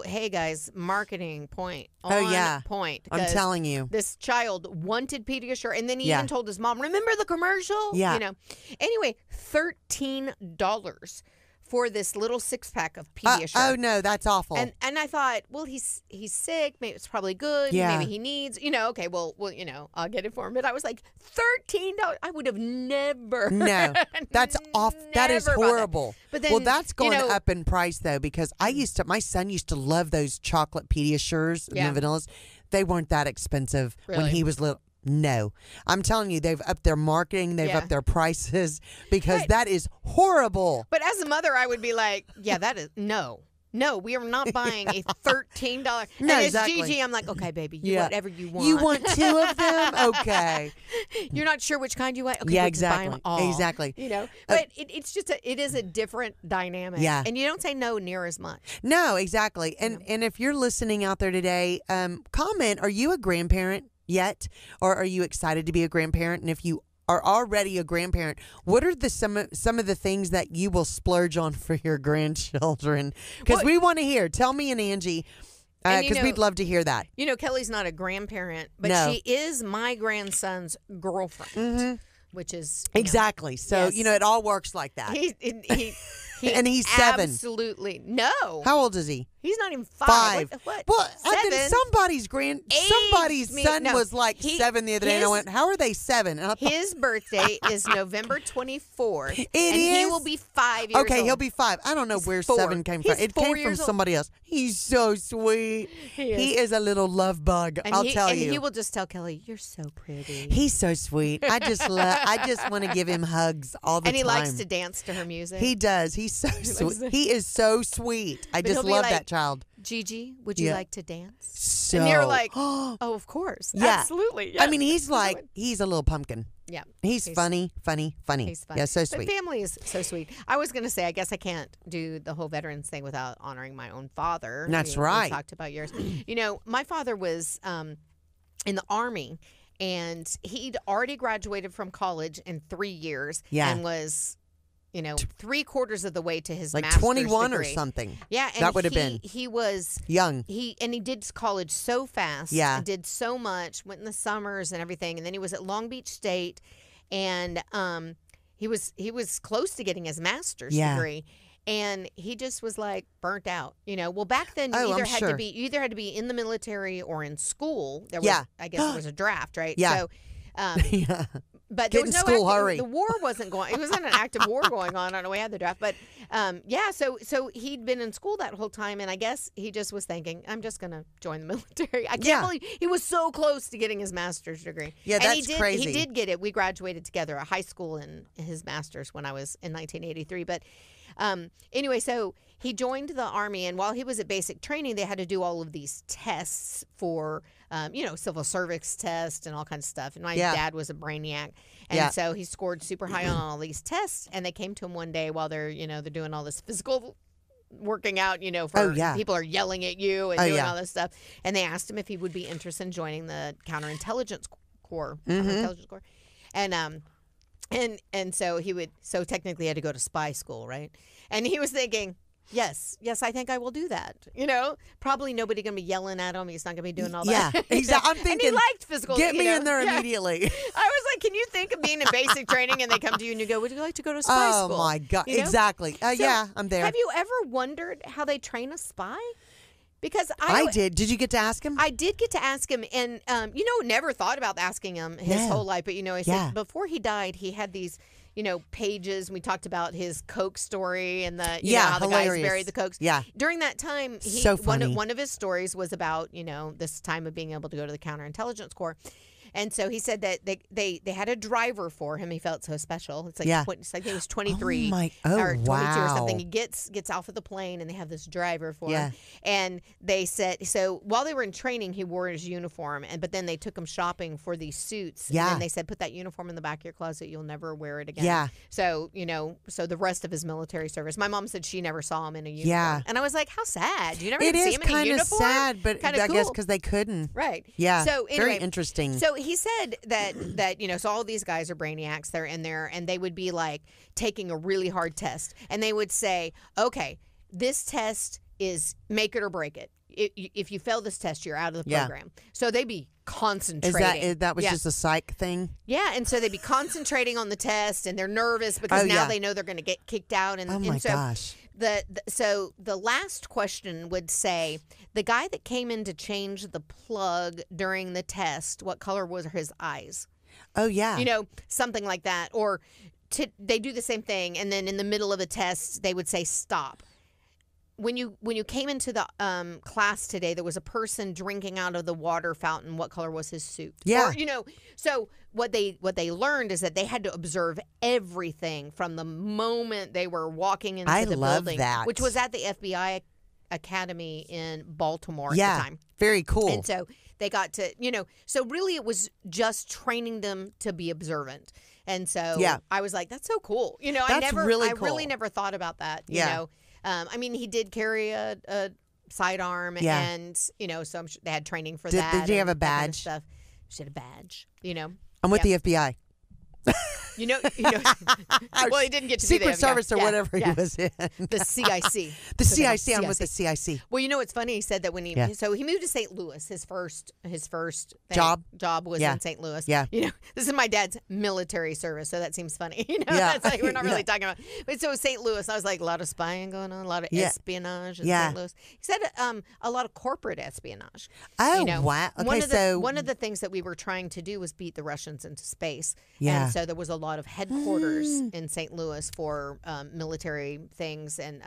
hey guys, marketing point. Point. I'm telling you. This child wanted Pediasure, and then he Yeah. even told his mom, "Remember the commercial?" Yeah. Anyway, $13 for this little 6-pack of Pediasure. Oh no, that's awful. And I thought, well, he's sick. Maybe it's probably good. Yeah. Maybe he needs. Okay. Well, I'll get it for him. But I was like, $13. I would have never. No, that's off. That is never bought horrible. But then, that's going up in price though, because my son used to love those chocolate Pediasures and the vanillas. They weren't that expensive when Really? he was little. No, I'm telling you, they've upped their marketing, they've upped their prices because that is horrible. But as a mother, I would be like, yeah, that is no. No, we are not buying a $13. No, and it's exactly. Gigi. I'm like, okay, baby, you Yeah. whatever you want. You want 2 of them? Okay. You're not sure which kind you want. Okay, Yeah, we'll just buy 'em exactly. all. Exactly. You know, but it's just it is a different dynamic. Yeah. And you don't say no near as much. No, exactly. And if you're listening out there today, comment, are you a grandparent yet? Or are you excited to be a grandparent? And if you are already a grandparent, what are some of the things that you will splurge on for your grandchildren? Because we want to hear. Tell me and Angie, because we'd love to hear that. You know, Kelly's not a grandparent, but No. she is my grandson's girlfriend, which is Exactly. So, yes. it all works like that. He And he's 7. Absolutely. No. How old is he? He's not even 5. 5. What? Well, I think 7? somebody's me- son no, was like he- 7 the other day, and I his- went, how are they 7? And I thought, His birthday is November 24th. It and he is? will be 5 years okay, old. he'll be 5. I don't know where 4. 7 came He's from. It 4 came from years old. somebody else. He's so sweet. He is a little love bug. And I'll he, tell and you. he will just tell Kelly, "You're so pretty." He's so sweet. I just want to give him hugs all the and time. he likes to dance to her music. He does. He's so sweet. He is so sweet. I just he'll be love like, that child. Gigi, would you Yeah. like to dance? So, And you're like, oh, of course. Yeah. Absolutely. I mean, yes. he's like, he's a little pumpkin. Yeah. He's funny. He's funny. Yeah, so But sweet. family is so sweet. I was going to say, I guess I can't do the whole veterans thing without honoring my own father. That's We right. talked about yours. My father was in the Army, and he'd already graduated from college in 3 years. Yeah. And was, 3/4 of the way to his Like master's 21 degree. or something. Yeah. And That would have been He was young. he did college so fast. Yeah. And did so much, went in the summers and everything. And then he was at Long Beach State, and he was close to getting his master's Yeah. degree. And he just was like burnt out. Well, back then you Oh, either I'm had sure. to be in the military or in school. There was, Yeah. I guess there was a draft, right? Yeah. So Yeah. but Get there in was no school, active, hurry. The war wasn't going. It wasn't an active war going on. I don't know. We had the draft, but So he'd been in school that whole time, and I guess he just was thinking, I'm just going to join the military. I can't believe he was so close to getting his master's degree. Yeah, and that's crazy. He did get it. We graduated together at high school and his master's when I was in 1983. But anyway, so he joined the Army, and while he was at basic training, they had to do all of these tests for, civil service test and all kinds of stuff. And my dad was a brainiac. And so he scored super high on all these tests. And they came to him one day while they're doing all this physical working out, people are yelling at you and doing all this stuff. And they asked him if he would be interested in joining the counterintelligence corps. Counterintelligence corps. And so technically he had to go to spy school, right? And he was thinking, yes, I think I will do that. Probably nobody going to be yelling at him. He's not going to be doing all that. Yeah, exactly. I'm thinking, and he liked physical. Get me in there immediately. I was like, can you think of being in basic training and they come to you and you go, would you like to go to spy school? Oh my God, exactly. So, yeah, I'm there. Have you ever wondered how they train a spy? Because I did. Did you get to ask him? I did get to ask him, and never thought about asking him his whole life. But he said before he died, he had these pages. And we talked about his Coke story and the how the guys buried the Cokes. Yeah. During that time, So funny. one of his stories was about this time of being able to go to the counterintelligence corps. And so he said that they had a driver for him. He felt so special. It's like it's like he was 23 or 22 or something. He gets off of the plane and they have this driver for him. And they said so while they were in training, he wore his uniform. But then they took him shopping for these suits. Yeah. And then they said, put that uniform in the back of your closet. You'll never wear it again. Yeah. So so the rest of his military service. My mom said she never saw him in a uniform. Yeah. And I was like, how sad. You never It see is him in a kind of uniform. sad, but Kinda I guess cool. because they couldn't. Right. Yeah. So anyway, very interesting. So he said that so all these guys are brainiacs. They're in there, and they would be like taking a really hard test, and they would say, "Okay, this test is make it or break it. If you fail this test, you're out of the program." So they'd be concentrating. That was just a psych thing? Yeah, and so they'd be concentrating on the test, and they're nervous because now they know they're going to get kicked out. And, oh my gosh. So the last question would say, the guy that came in to change the plug during the test, what color was his eyes? Oh, yeah. Something like that. Or they do the same thing, and then in the middle of a test, they would say stop. When you came into the class today, there was a person drinking out of the water fountain. What color was his suit? Yeah. Or, so what they learned is that they had to observe everything from the moment they were walking into the love building, that. which was at the FBI academy in Baltimore Yeah. at the time. Very cool. And so they got to, so really it was just training them to be observant. And so I was like, that's so cool. That's really cool. really never thought about that. Yeah. I mean, he did carry a sidearm and, so I'm sure they had training for that. Did he have a and that kind of badge? stuff. She had a badge, I'm with the FBI. well, he didn't get to Secret be the Service or yeah, whatever yeah. he was in. The CIC. The CIC. I'm with the CIC. Well, it's funny. He said that when so he moved to St. Louis. His first job was in St. Louis. Yeah. This is my dad's military service, so that seems funny. Yeah. That's like we're not really talking about. But so St. Louis, I was like a lot of spying going on, a lot of espionage in St. Louis. He said a lot of corporate espionage. Oh, wow. Okay, one of the things that we were trying to do was beat the Russians into space. Yeah. And so there was a lot of headquarters in St. Louis for military things and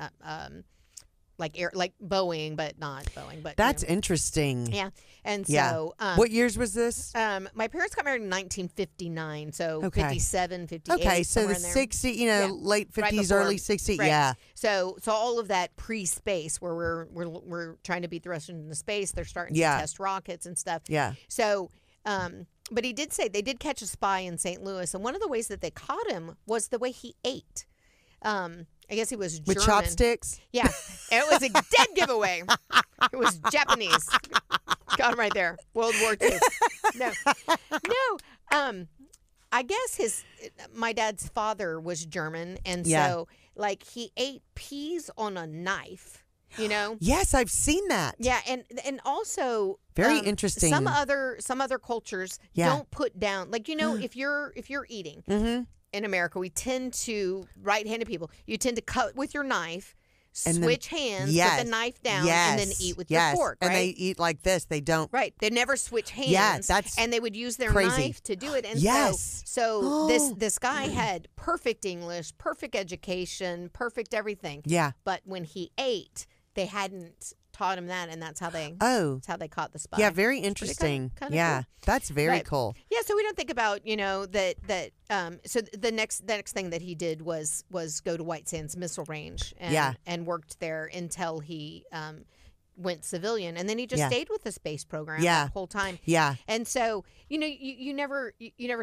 like Boeing, but not Boeing. But that's interesting. Yeah. And so what years was this? My parents got married in 1959, so 57, 58. Okay, so the 60, late 50s, early 60s. Right. Yeah. So all of that pre-space where we're trying to beat the Russians into space, they're starting to test rockets and stuff. Yeah. So but he did say they did catch a spy in St. Louis, and one of the ways that they caught him was the way he ate. I guess he was German. With chopsticks? Yeah. And it was a dead giveaway. It was Japanese. Got him right there. World War II. No. I guess my dad's father was German, and so like he ate peas on a knife. Yes, I've seen that. Yeah, and also very interesting. Some other cultures don't put down if you're eating in America, we tend to right-handed people. You tend to cut with your knife, switch hands, put the knife down, and then eat with your fork. Right? And they eat like this. They don't. Right. They never switch hands. Yeah, that's and they would use their crazy. knife to do it. And so this guy had perfect English, perfect education, perfect everything. Yeah. But when he ate, they hadn't taught him that, and that's how they caught the spy. Yeah, very interesting. Kinda cool. That's very cool. Yeah, so we don't think about that. So the next thing that he did was go to White Sands Missile Range and worked there until he went civilian, and then he just stayed with the space program the whole time. Yeah. And so, you never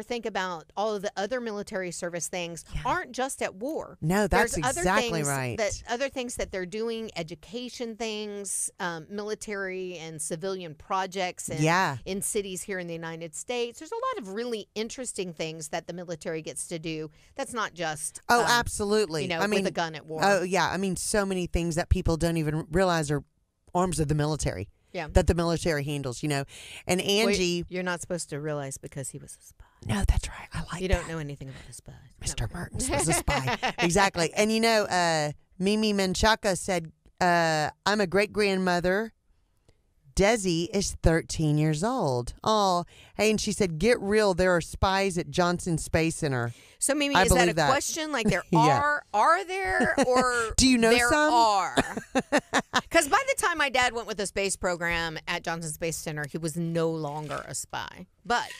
think about all of the other military service things aren't just at war. No, that's There's exactly right. Other things that they're doing, education things, military and civilian projects in cities here in the United States. There's a lot of really interesting things that the military gets to do. That's not just absolutely. With a gun at war. Oh yeah, I mean so many things that people don't even realize are arms of the military that the military handles, And Angie... Well, you're not supposed to realize because he was a spy. No, that's right. I like You don't know anything about a spy. Mr. Mertens was a spy. Exactly. And Mimi Menchaca said, I'm a great-grandmother. Desi is 13 years old. Oh, hey, and she said, get real. There are spies at Johnson Space Center. So, Mimi, is that a question? Like there are there? Or do you know there some? Are? Because by the time my dad went with the space program at Johnson Space Center, he was no longer a spy. But.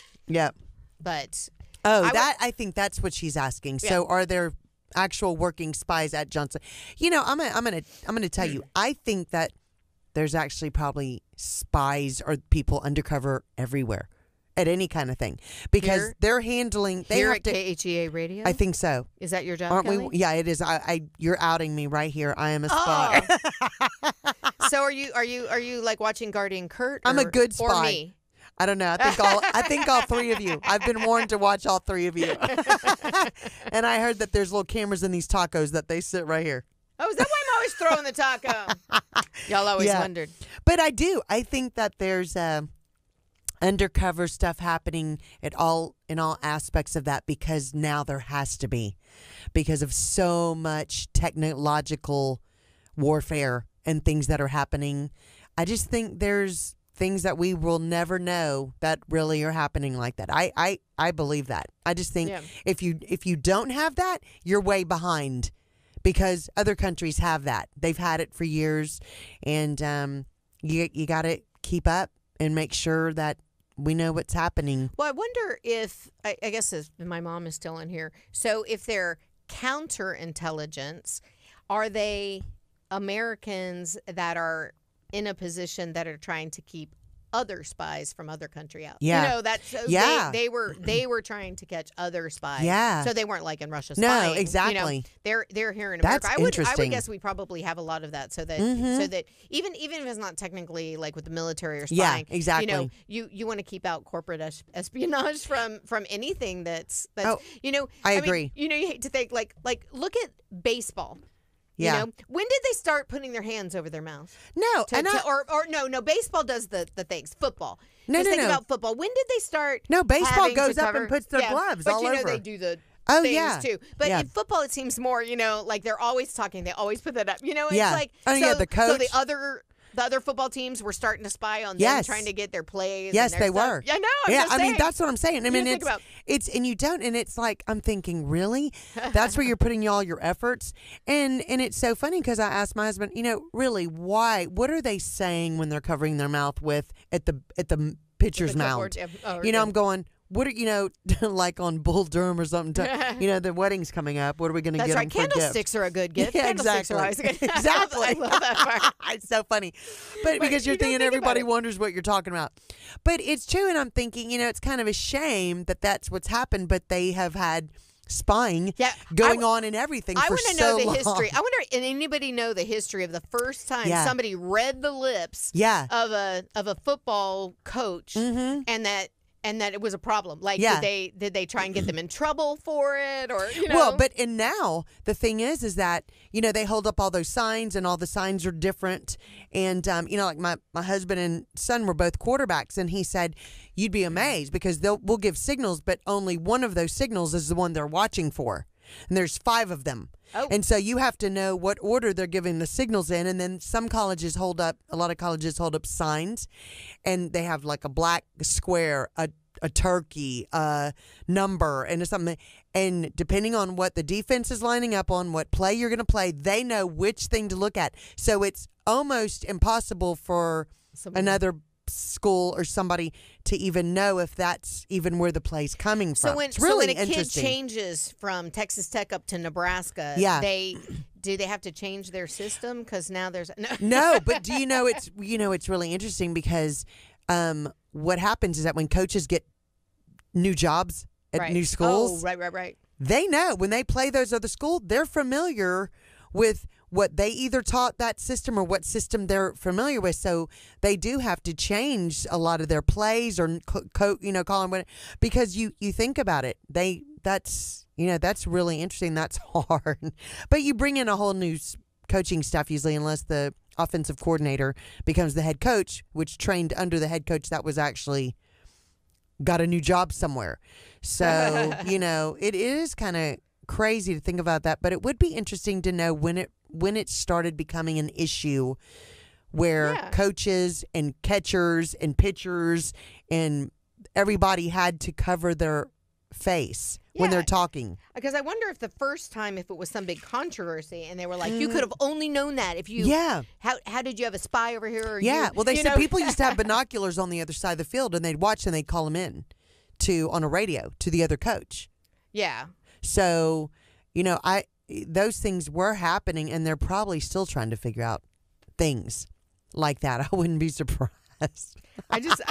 I think that's what she's asking. So are there actual working spies at Johnson? I'm gonna tell you, I think that there's actually probably spies or people undercover everywhere at any kind of thing because they're handling. They here have at to, KHEA Radio? I think so. Is that your job, Aren't Kelly? we? Yeah, it is. You're outing me right here. I am a spy. So are you like watching Guardian Kurt? I'm a good spy. Or me? I don't know. I think all three of you. I've been warned to watch all three of you. And I heard that there's little cameras in these tacos that they sit right here. Oh, is that why I'm always throwing the taco? Y'all always wondered. But I do. I think that there's undercover stuff happening in all aspects of that because now there has to be because of so much technological warfare and things that are happening. I just think there's things that we will never know that really are happening like that. I believe that. I just think if you don't have that, you're way behind. Because other countries have that. They've had it for years. And you got to keep up and make sure that we know what's happening. Well, I wonder if, I guess if my mom is still in here. So if they're counterintelligence, are they Americans that are in a position that are trying to keep other spies from other country out. Yeah. You know, that's so Yeah. they were trying to catch other spies. Yeah. So they weren't like in Russia No, spying. exactly. You know, they're here in That's America. I interesting. would guess we probably have a lot of that so that even if it's not technically like with the military or Yeah, spying, exactly. you want to keep out corporate espionage from anything that's Oh, I agree. mean, you hate to think like look at baseball. Yeah. You know, when did they start putting their hands over their mouth? No, No, baseball does the things. Football. No, Just no, think no. about football. When did they start? No, baseball having to goes up cover- and puts their gloves but all you know over. they do the Oh, things yeah. too. But Yeah. in football, it seems more. You know, like they're always talking. They always put that up. You know, it's Yeah. like Oh, yeah, the So coach. the other football teams were starting to spy on them, Yes. trying to get their plays. Yes, and their they stuff. were. Yeah, I know. I'm yeah, just I mean saying. that's what I'm saying. I mean think about- it's and you don't, and it's like I'm thinking, really, that's where you're putting all your efforts, and it's so funny because I asked my husband, you know, really, why? What are they saying when they're covering their mouth with at the pitcher's The mound? clipboard, yeah. Oh, You know, yeah. I'm going. What are like on Bull Durham or something? You know, the wedding's coming up. What are we going to That's get right. them for Candlesticks are a good gift. Yeah, Candlesticks are always a good. Exactly. I love that part. It's so funny. But because you're you don't thinking think about everybody it. wonders what you're talking about. But it's true, and I'm thinking, you know, it's kind of a shame that that's what's happened, but they have had spying Yeah, going on in everything I for want to so know the long. history. I wonder, and anybody know the history of the first time Yeah. somebody read the lips Yeah. of a football coach and that it was a problem? Like, Yeah. did they try and get them in trouble for it, or you know? Well, and now the thing is that, you know, they hold up all those signs and all the signs are different. And, you know, like my husband and son were both quarterbacks, and he said, you'd be amazed because we'll give signals, but only one of those signals is the one they're watching for. And there's 5 of them. Oh. And so you have to know what order they're giving the signals in. And then a lot of colleges hold up signs, and they have like a black square, a turkey, a number, and something. And depending on what the defense is lining up on, what play you're going to play, they know which thing to look at. So it's almost impossible for another school or somebody to even know if that's even where the play's coming from. It's really when a kid interesting. changes from Texas Tech up to Nebraska, Yeah. do they have to change their system because now there's No, but do you know it's really interesting because what happens is that when coaches get new jobs at Right. new schools, Oh, right. they know when they play those other schools, they're familiar with what they either taught that system or what system they're familiar with. So they do have to change a lot of their plays or call them what, because you think about it. That's really interesting. That's hard. But you bring in a whole new coaching staff usually, unless the offensive coordinator becomes the head coach, which trained under the head coach that was actually got a new job somewhere. So, you know, it is kind of crazy to think about that, but it would be interesting to know when it started becoming an issue where coaches and catchers and pitchers and everybody had to cover their face when they're talking. Because I wonder if the first time, if it was some big controversy and they were like, you could have only known that if you, how did you have a spy over here? Or well, they said people used to have binoculars on the other side of the field, and they'd watch and they'd call them in on a radio to the other coach. Yeah. So, you know, those things were happening, and they're probably still trying to figure out things like that. I wouldn't be surprised. I just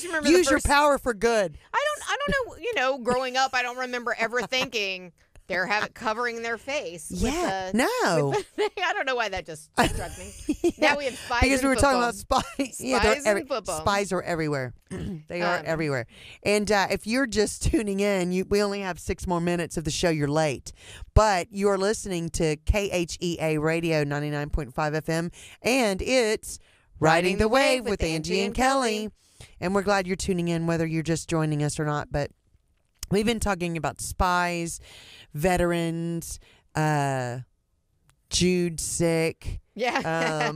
remember use your power for good. I don't know. You know, growing up, I don't remember ever thinking they're covering their face. Yeah, I don't know why that just struck me. Now we have spies because we were football. talking about spies. Spies in football. Spies are everywhere. They are everywhere. And if you're just tuning in, we only have 6 more minutes of the show. You're late, but you are listening to KHEA Radio 99.5 FM, and it's Riding the Wave with Angie and Kelly. And we're glad you're tuning in, whether you're just joining us or not. But we've been talking about spies, veterans, Jude sick. Yeah.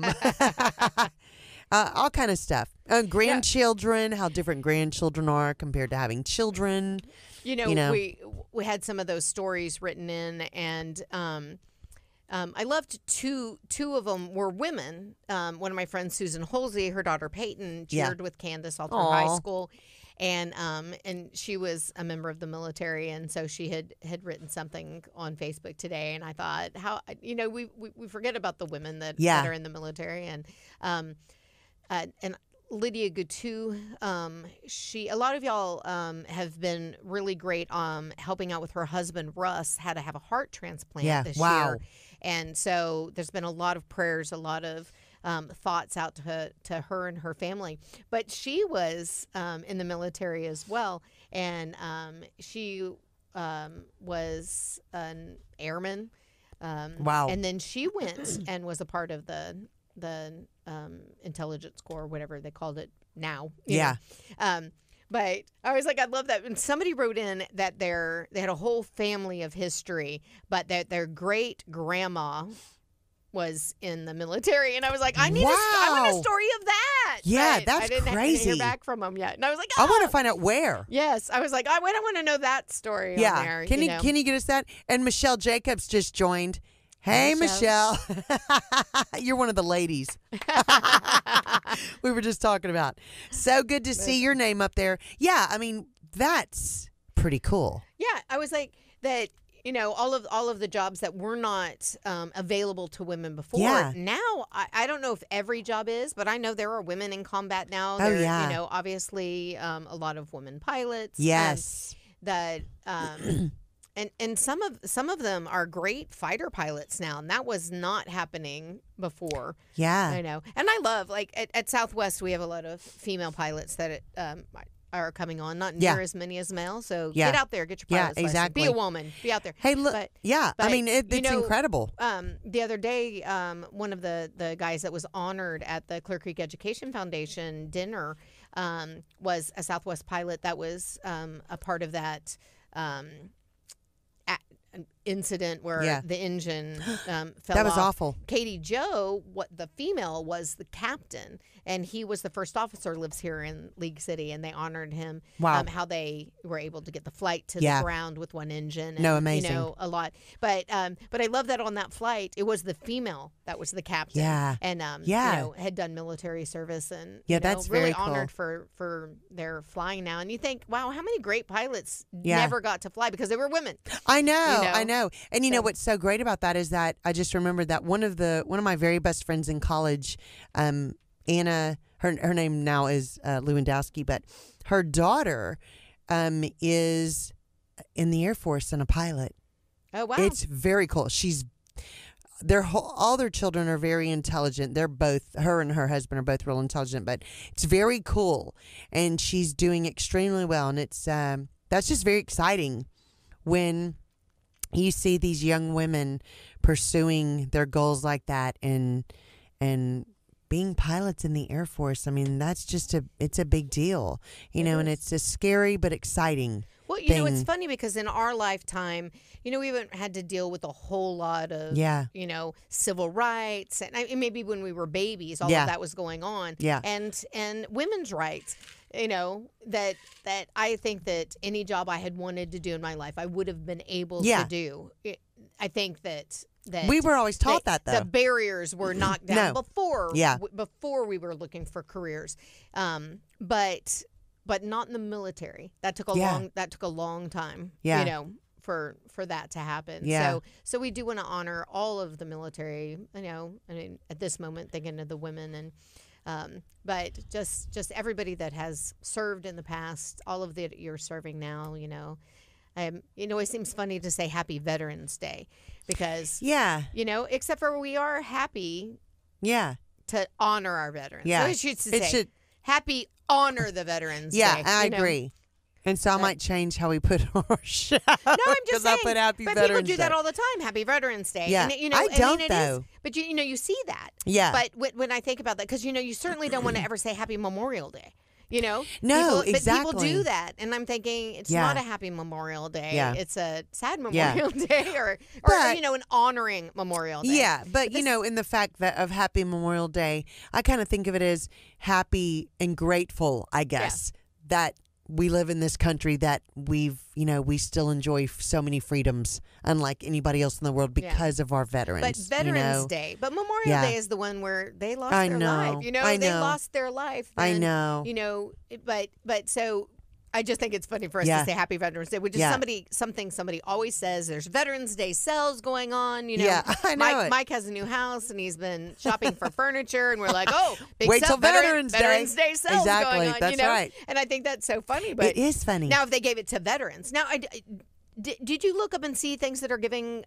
All kind of stuff. Grandchildren, how different grandchildren are compared to having children. You know, we had some of those stories written in, and I loved two of them were women. One of my friends, Susan Holsey, her daughter Peyton, cheered with Candace all through high school. and she was a member of the military, and so she had written something on Facebook today, and I thought, how we forget about the women that are in the military, and Lydia Gutu, a lot of y'all have been really great helping out with her husband Russ had to have a heart transplant this year, and so there's been a lot of prayers, a lot of thoughts out to her and her family. But she was in the military as well, and she was an airman. And then she went and was a part of the intelligence corps, whatever they called it now. You know. But I was like, I love that. And somebody wrote in that they had a whole family of history, but that their great grandma was in the military, and I was like, I want a story of that. Yeah, but that's I didn't crazy. Have to hear back from them yet, and I was like, I want to find out where. Yes, I was like, I want to know that story. On there, can you get us that? And Michelle Jacobs just joined. Hey, Michelle. You're one of the ladies we were just talking about. So good to see your name up there. Yeah, I mean, that's pretty cool. Yeah, I was like that. All of the jobs that were not available to women before. Yeah. Now, I don't know if every job is, but I know there are women in combat now. Oh, yeah. Obviously, a lot of women pilots. Yes. And some of them are great fighter pilots now, and that was not happening before. Yeah. I know. And I love, like, at Southwest, we have a lot of female pilots that are coming on, not near as many as male. So get out there, get your pilot's license. Be a woman, be out there. Hey, look, I mean, it's incredible. The other day, one of the guys that was honored at the Clear Creek Education Foundation dinner was a Southwest pilot that was a part of that incident where the engine fell off. That was awful. Katie Joe, the female, was the captain, and he was the first officer, lives here in League City, and they honored him. Wow. How they were able to get the flight to the ground with one engine. And, amazing. A lot. But I love that on that flight, it was the female that was the captain. Yeah. And, had done military service and, that's really very cool. honored for their flying now. And you think, wow, how many great pilots never got to fly because they were women? I know. And what's so great about that is that I just remembered that one of my very best friends in college, Anna, her name now is Lewandowski, but her daughter is in the Air Force and a pilot. Oh, wow. It's very cool. All their children are very intelligent. They're both, her and her husband are both real intelligent, but it's very cool. And she's doing extremely well. And it's that's just very exciting when you see these young women pursuing their goals like that and being pilots in the Air Force. I mean, that's just it's a big deal, and it's a scary but exciting Well, thing. It's funny because in our lifetime, we haven't had to deal with a whole lot of, civil rights. And maybe when we were babies, all of that was going on. Yeah. And women's rights. That I think that any job I had wanted to do in my life, I would have been able to do. I think that we were always taught that though. The barriers were knocked down before we were looking for careers. But not in the military. That took a long time. Yeah. For that to happen. Yeah. So we do want to honor all of the military. At this moment, thinking of the women and. But just everybody that has served in the past, all of that you're serving now, it seems funny to say Happy Veterans Day because, except for we are happy to honor our veterans. Yeah. So it should say Happy Honor the Veterans Day. Yeah, I agree. And so I might change how we put on our show. No, I'm just saying. I put Happy but Veterans people do Day. that all the time. Happy Veterans Day. Yeah, And, I don't though. But you see that. Yeah. But when I think about that, because you certainly don't want to ever say Happy Memorial Day. No, exactly. exactly. But people do that, and I'm thinking it's not a Happy Memorial Day. Yeah. It's a sad Memorial Day, or an honoring Memorial Day. Yeah, but in the fact that of Happy Memorial Day, I kind of think of it as happy and grateful. I guess that we live in this country that we still enjoy so many freedoms, unlike anybody else in the world, because of our veterans. But Veterans Day, but Memorial Day is the one where they lost their life. I know. They lost their life. I know. But so I just think it's funny for us to say Happy Veterans Day, which is something somebody always says. There's Veterans Day sales going on. You know, Yeah, I know Mike has a new house and he's been shopping for furniture, and we're like, oh, big wait till Veterans Day sales going on. That's you know? right. And I think that's so funny. But it is funny. Now, if they gave it to veterans, now did you look up and see things that are giving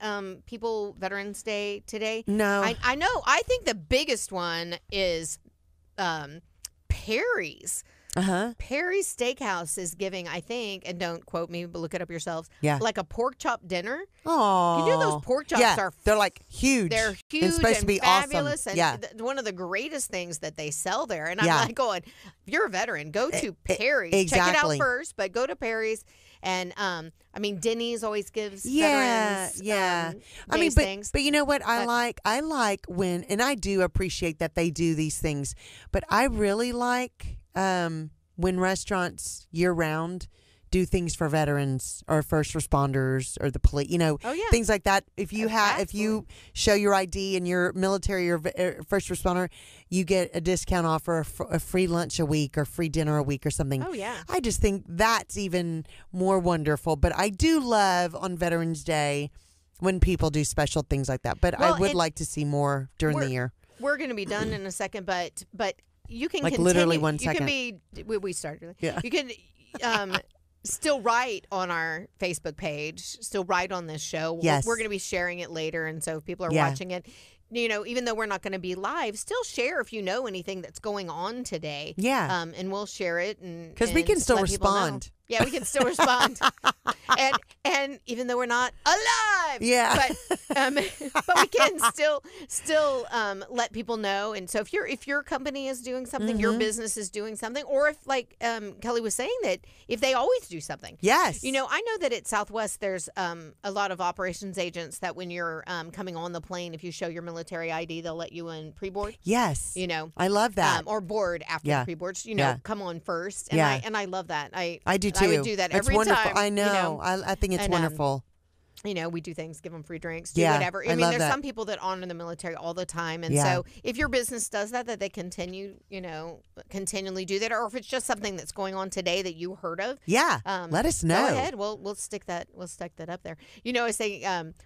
people Veterans Day today? No, I know. I think the biggest one is Perry's. Perry's Steakhouse is giving, I think, and don't quote me, but look it up yourselves. Like a pork chop dinner. Oh, you know those pork chops are they're like huge. They're huge it's supposed and to be fabulous, awesome. and one of the greatest things that they sell there. And I'm like going, if you're a veteran, go to Perry's. Exactly. Check it out first, but go to Perry's. And I mean, Denny's always gives veterans I mean, things. But you know what I like when, and I do appreciate that they do these things, but I really like when restaurants year round do things for veterans or first responders or the police, you know, things like that. If you if you show your ID and you're military or first responder, you get a discount off or a free lunch a week or free dinner a week or something. Oh, yeah. I just think that's even more wonderful. But I do love on Veterans Day when people do special things like that. But I would like to see more during the year. We're going to be done in a second, but you can like continue. Literally 1 You second. can be. We started. Yeah. You can still write on our Facebook page. Still write on this show. Yes. We're going to be sharing it later, and so if people are watching it, you know, even though we're not going to be live, still share if you know anything that's going on today. Yeah. And we'll share it, and because we can still let people know. respond. Yeah, we can still respond. and even though we're not alive, but we can still let people know. And so if your company is doing something, your business is doing something, or if like Kelly was saying that if they always do something, yes, you know, I know that at Southwest there's a lot of operations agents that when you're coming on the plane, if you show your military ID, they'll let you in pre-board. Yes, you know, I love that. Or board after pre-board. You know, come on first. And I love that. I do too. I would do that every wonderful. time. I know. You know? I think it's wonderful. You know, we do things, give them free drinks, do whatever. I mean, there's some people that honor the military all the time. And so if your business does that they continue, you know, continually do that. Or if it's just something that's going on today that you heard of. Let us know. Go ahead. We'll stick that up there. You know, I say,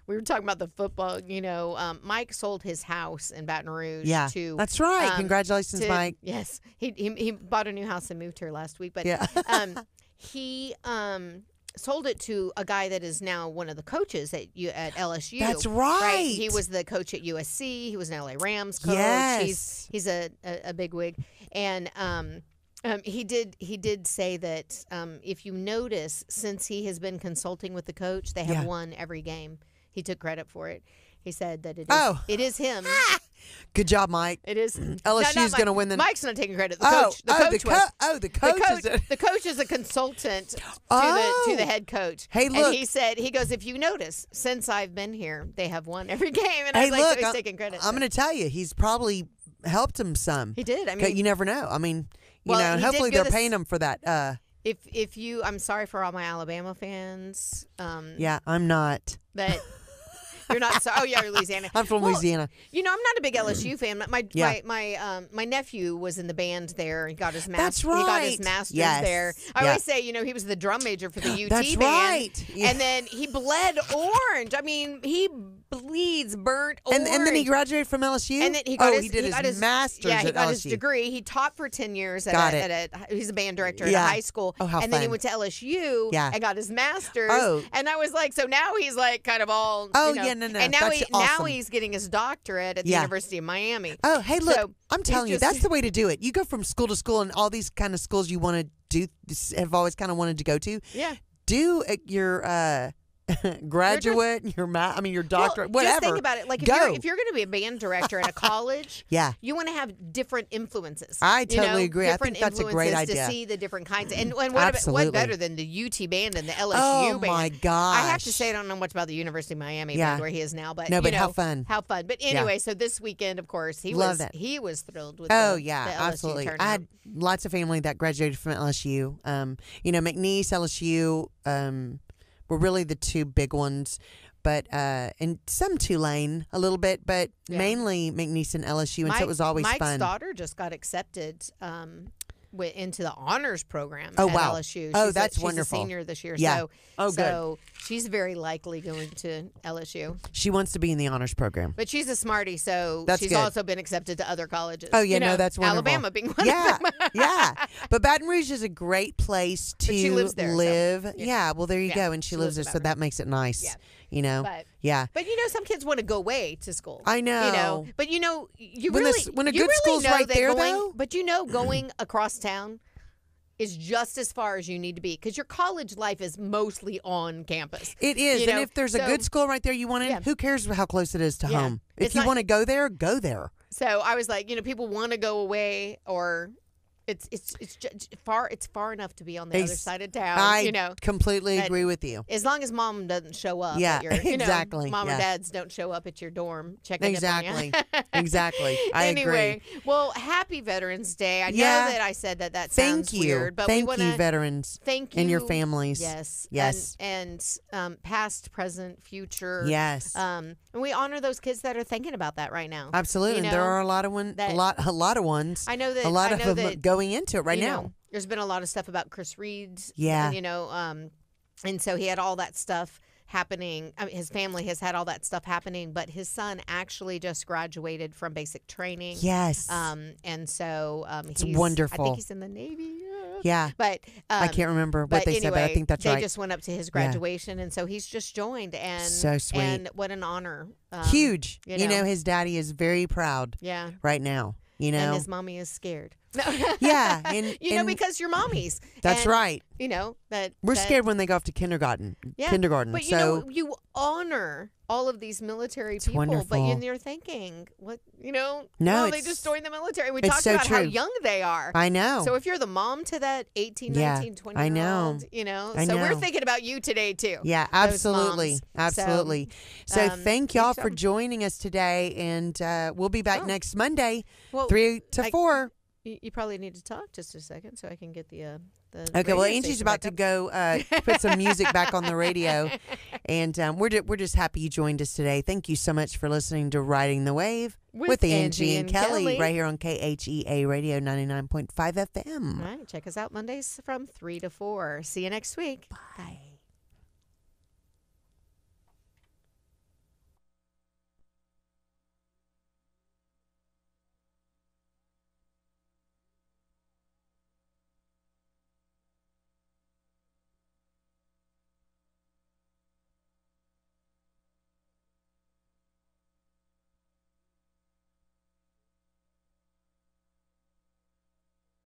we were talking about the football, you know, Mike sold his house in Baton Rouge to. That's right. Congratulations, Mike. Yes. He bought a new house and moved here last week. But he sold it to a guy that is now one of the coaches at LSU. That's right. He was the coach at USC. He was an LA Rams coach. Yes. He's a big wig. And he did say that if you notice, since he has been consulting with the coach, they have won every game. He took credit for it. He said that it is him. Good job, Mike. It is. LSU's going to win the. Mike's not taking credit. The coach. The coach. The coach is a consultant to the head coach. Hey, look. And he said, he goes, if you notice, since I've been here, they have won every game. And hey, I was like, so he's taking credit. I'm going to tell you, he's probably helped him some. He did. I mean, you never know. I mean, you know, and hopefully they're paying him for that. If you, I'm sorry for all my Alabama fans. Yeah, I'm not. But. You're not so. Oh yeah, you're Louisiana. I'm from Louisiana. You know, I'm not a big LSU fan. My nephew was in the band there. He got his master's. That's right. He got his master's there. I always say, you know, he was the drum major for the UT That's band. right. Yeah. And then he bled orange. I mean, he bleeds burnt orange. And then he graduated from LSU. And then he got he did his master's. Yeah, he got at his LSU. degree. He taught for 10 years he's a band director at a high school. Oh, how and then he fun. went to LSU and got his master's. Oh. And I was like, so now he's like kind of all. Oh, you know, no. And now Awesome. he's getting his doctorate at the University of Miami. Oh, hey, look, So I'm telling you, that's the way to do it. You go from school to school, and all these kind of schools you want to have always kind of wanted to go to. Yeah. Do your graduate, your doctorate, whatever. Just think about it. Like if you're going to be a band director at a college, you want to have different influences. I totally agree. I think that's a great idea. To see the different kinds. And what better than the UT band and the LSU band? Oh my gosh! I have to say I don't know much about the University of Miami band where he is now, but how fun! How fun! But anyway, so this weekend, of course, he was thrilled with. The absolutely. LSU turnout. I had lots of family that graduated from LSU. You know, McNeese, LSU. Were really the two big ones, but and some Tulane a little bit, but mainly McNeese and LSU, and so it was always Mike's fun. Daughter just got accepted went into the honors program Oh, at wow. LSU. Oh, She's that's she's wonderful. a senior this year. Yeah. So, Oh, good. so she's very likely going to LSU. She wants to be in the honors program. But she's a smarty, so That's she's good. also been accepted to other colleges. Oh, yeah, You know, no, that's wonderful. Alabama being one Yeah, of them. yeah. But Baton Rouge is a great place to she lives there, so, live. yeah. Yeah, well, there you Yeah, go. And she she lives lives there, in so Baton that makes it nice. Yeah. You know? But Yeah. But you know, some kids want to go away to school. I know. You know, but you know, you When really this- when a you good really school's know right that there, going, though? But you know, going across town is just as far as you need to be because your college life is mostly on campus. It is. You And know, if there's a so- good school right there you want in, Yeah. who cares how close it is to Yeah. home? If It's you not- want to go there, go there. So I was like, you know, people want to go away or. It's far. It's far enough to be on the other side of town. I you know, completely that- agree with you. as long as mom doesn't show up. Yeah, at your, you know, exactly, Mom yeah. or dads don't show up at your dorm checking Exactly. up on you. Exactly. I anyway, agree. well, happy Veterans Day. I Yeah. know that I said that Thank sounds you. weird, but Thank we want you, to veterans. thank you and your families. Yes, Yes. and past, present, future. Yes. And we honor those kids that are thinking about that right now. Absolutely. You And there know, are a lot of a lot of ones. I know that a lot I of know them that, going into it right you now. know, there's been a lot of stuff about Chris Reed's. Yeah. You know, and so he had all that stuff happening. I mean, his family has had all that stuff happening, but his son actually just graduated from basic training. Yes. And so It's he's wonderful. I think he's in the Navy. Yeah. But I can't remember what but they anyway, said, but I think that's they right. just went up to his graduation, and so he's just joined, and So sweet. and what an honor. Huge. you You know, know. his daddy is very proud Yeah. right now. You know? And his mommy is scared. Yeah. And, You know, and because you're mommies. that's And, right. You know, We're that- scared when they go off to kindergarten. Yeah, Kindergarten. But you so know, you honor all of these military people, but wonderful. you're thinking, what, you know, No, well, they it's- just joined the military. We it's talked so about how true. young they are. I know. So if you're the mom to that 18, Yeah, 19, 20 I year know. old, you know, I so we're know. thinking about you today too. Yeah, those absolutely. moms. Absolutely. So thank thanks, y'all for y'all. joining us today. And we'll be back Oh. next Monday, Well, 3 to I- 4. You probably need to talk just a second so I can get the Okay, well, radio Angie's station about back to up. go put some music back on the radio. And we're just happy you joined us today. Thank you so much for listening to Riding the Wave With Angie Angie and and Kelly Kelly. right here on KHEA Radio 99.5 FM. All right, check us out Mondays from 3 to 4. See you next week. Bye.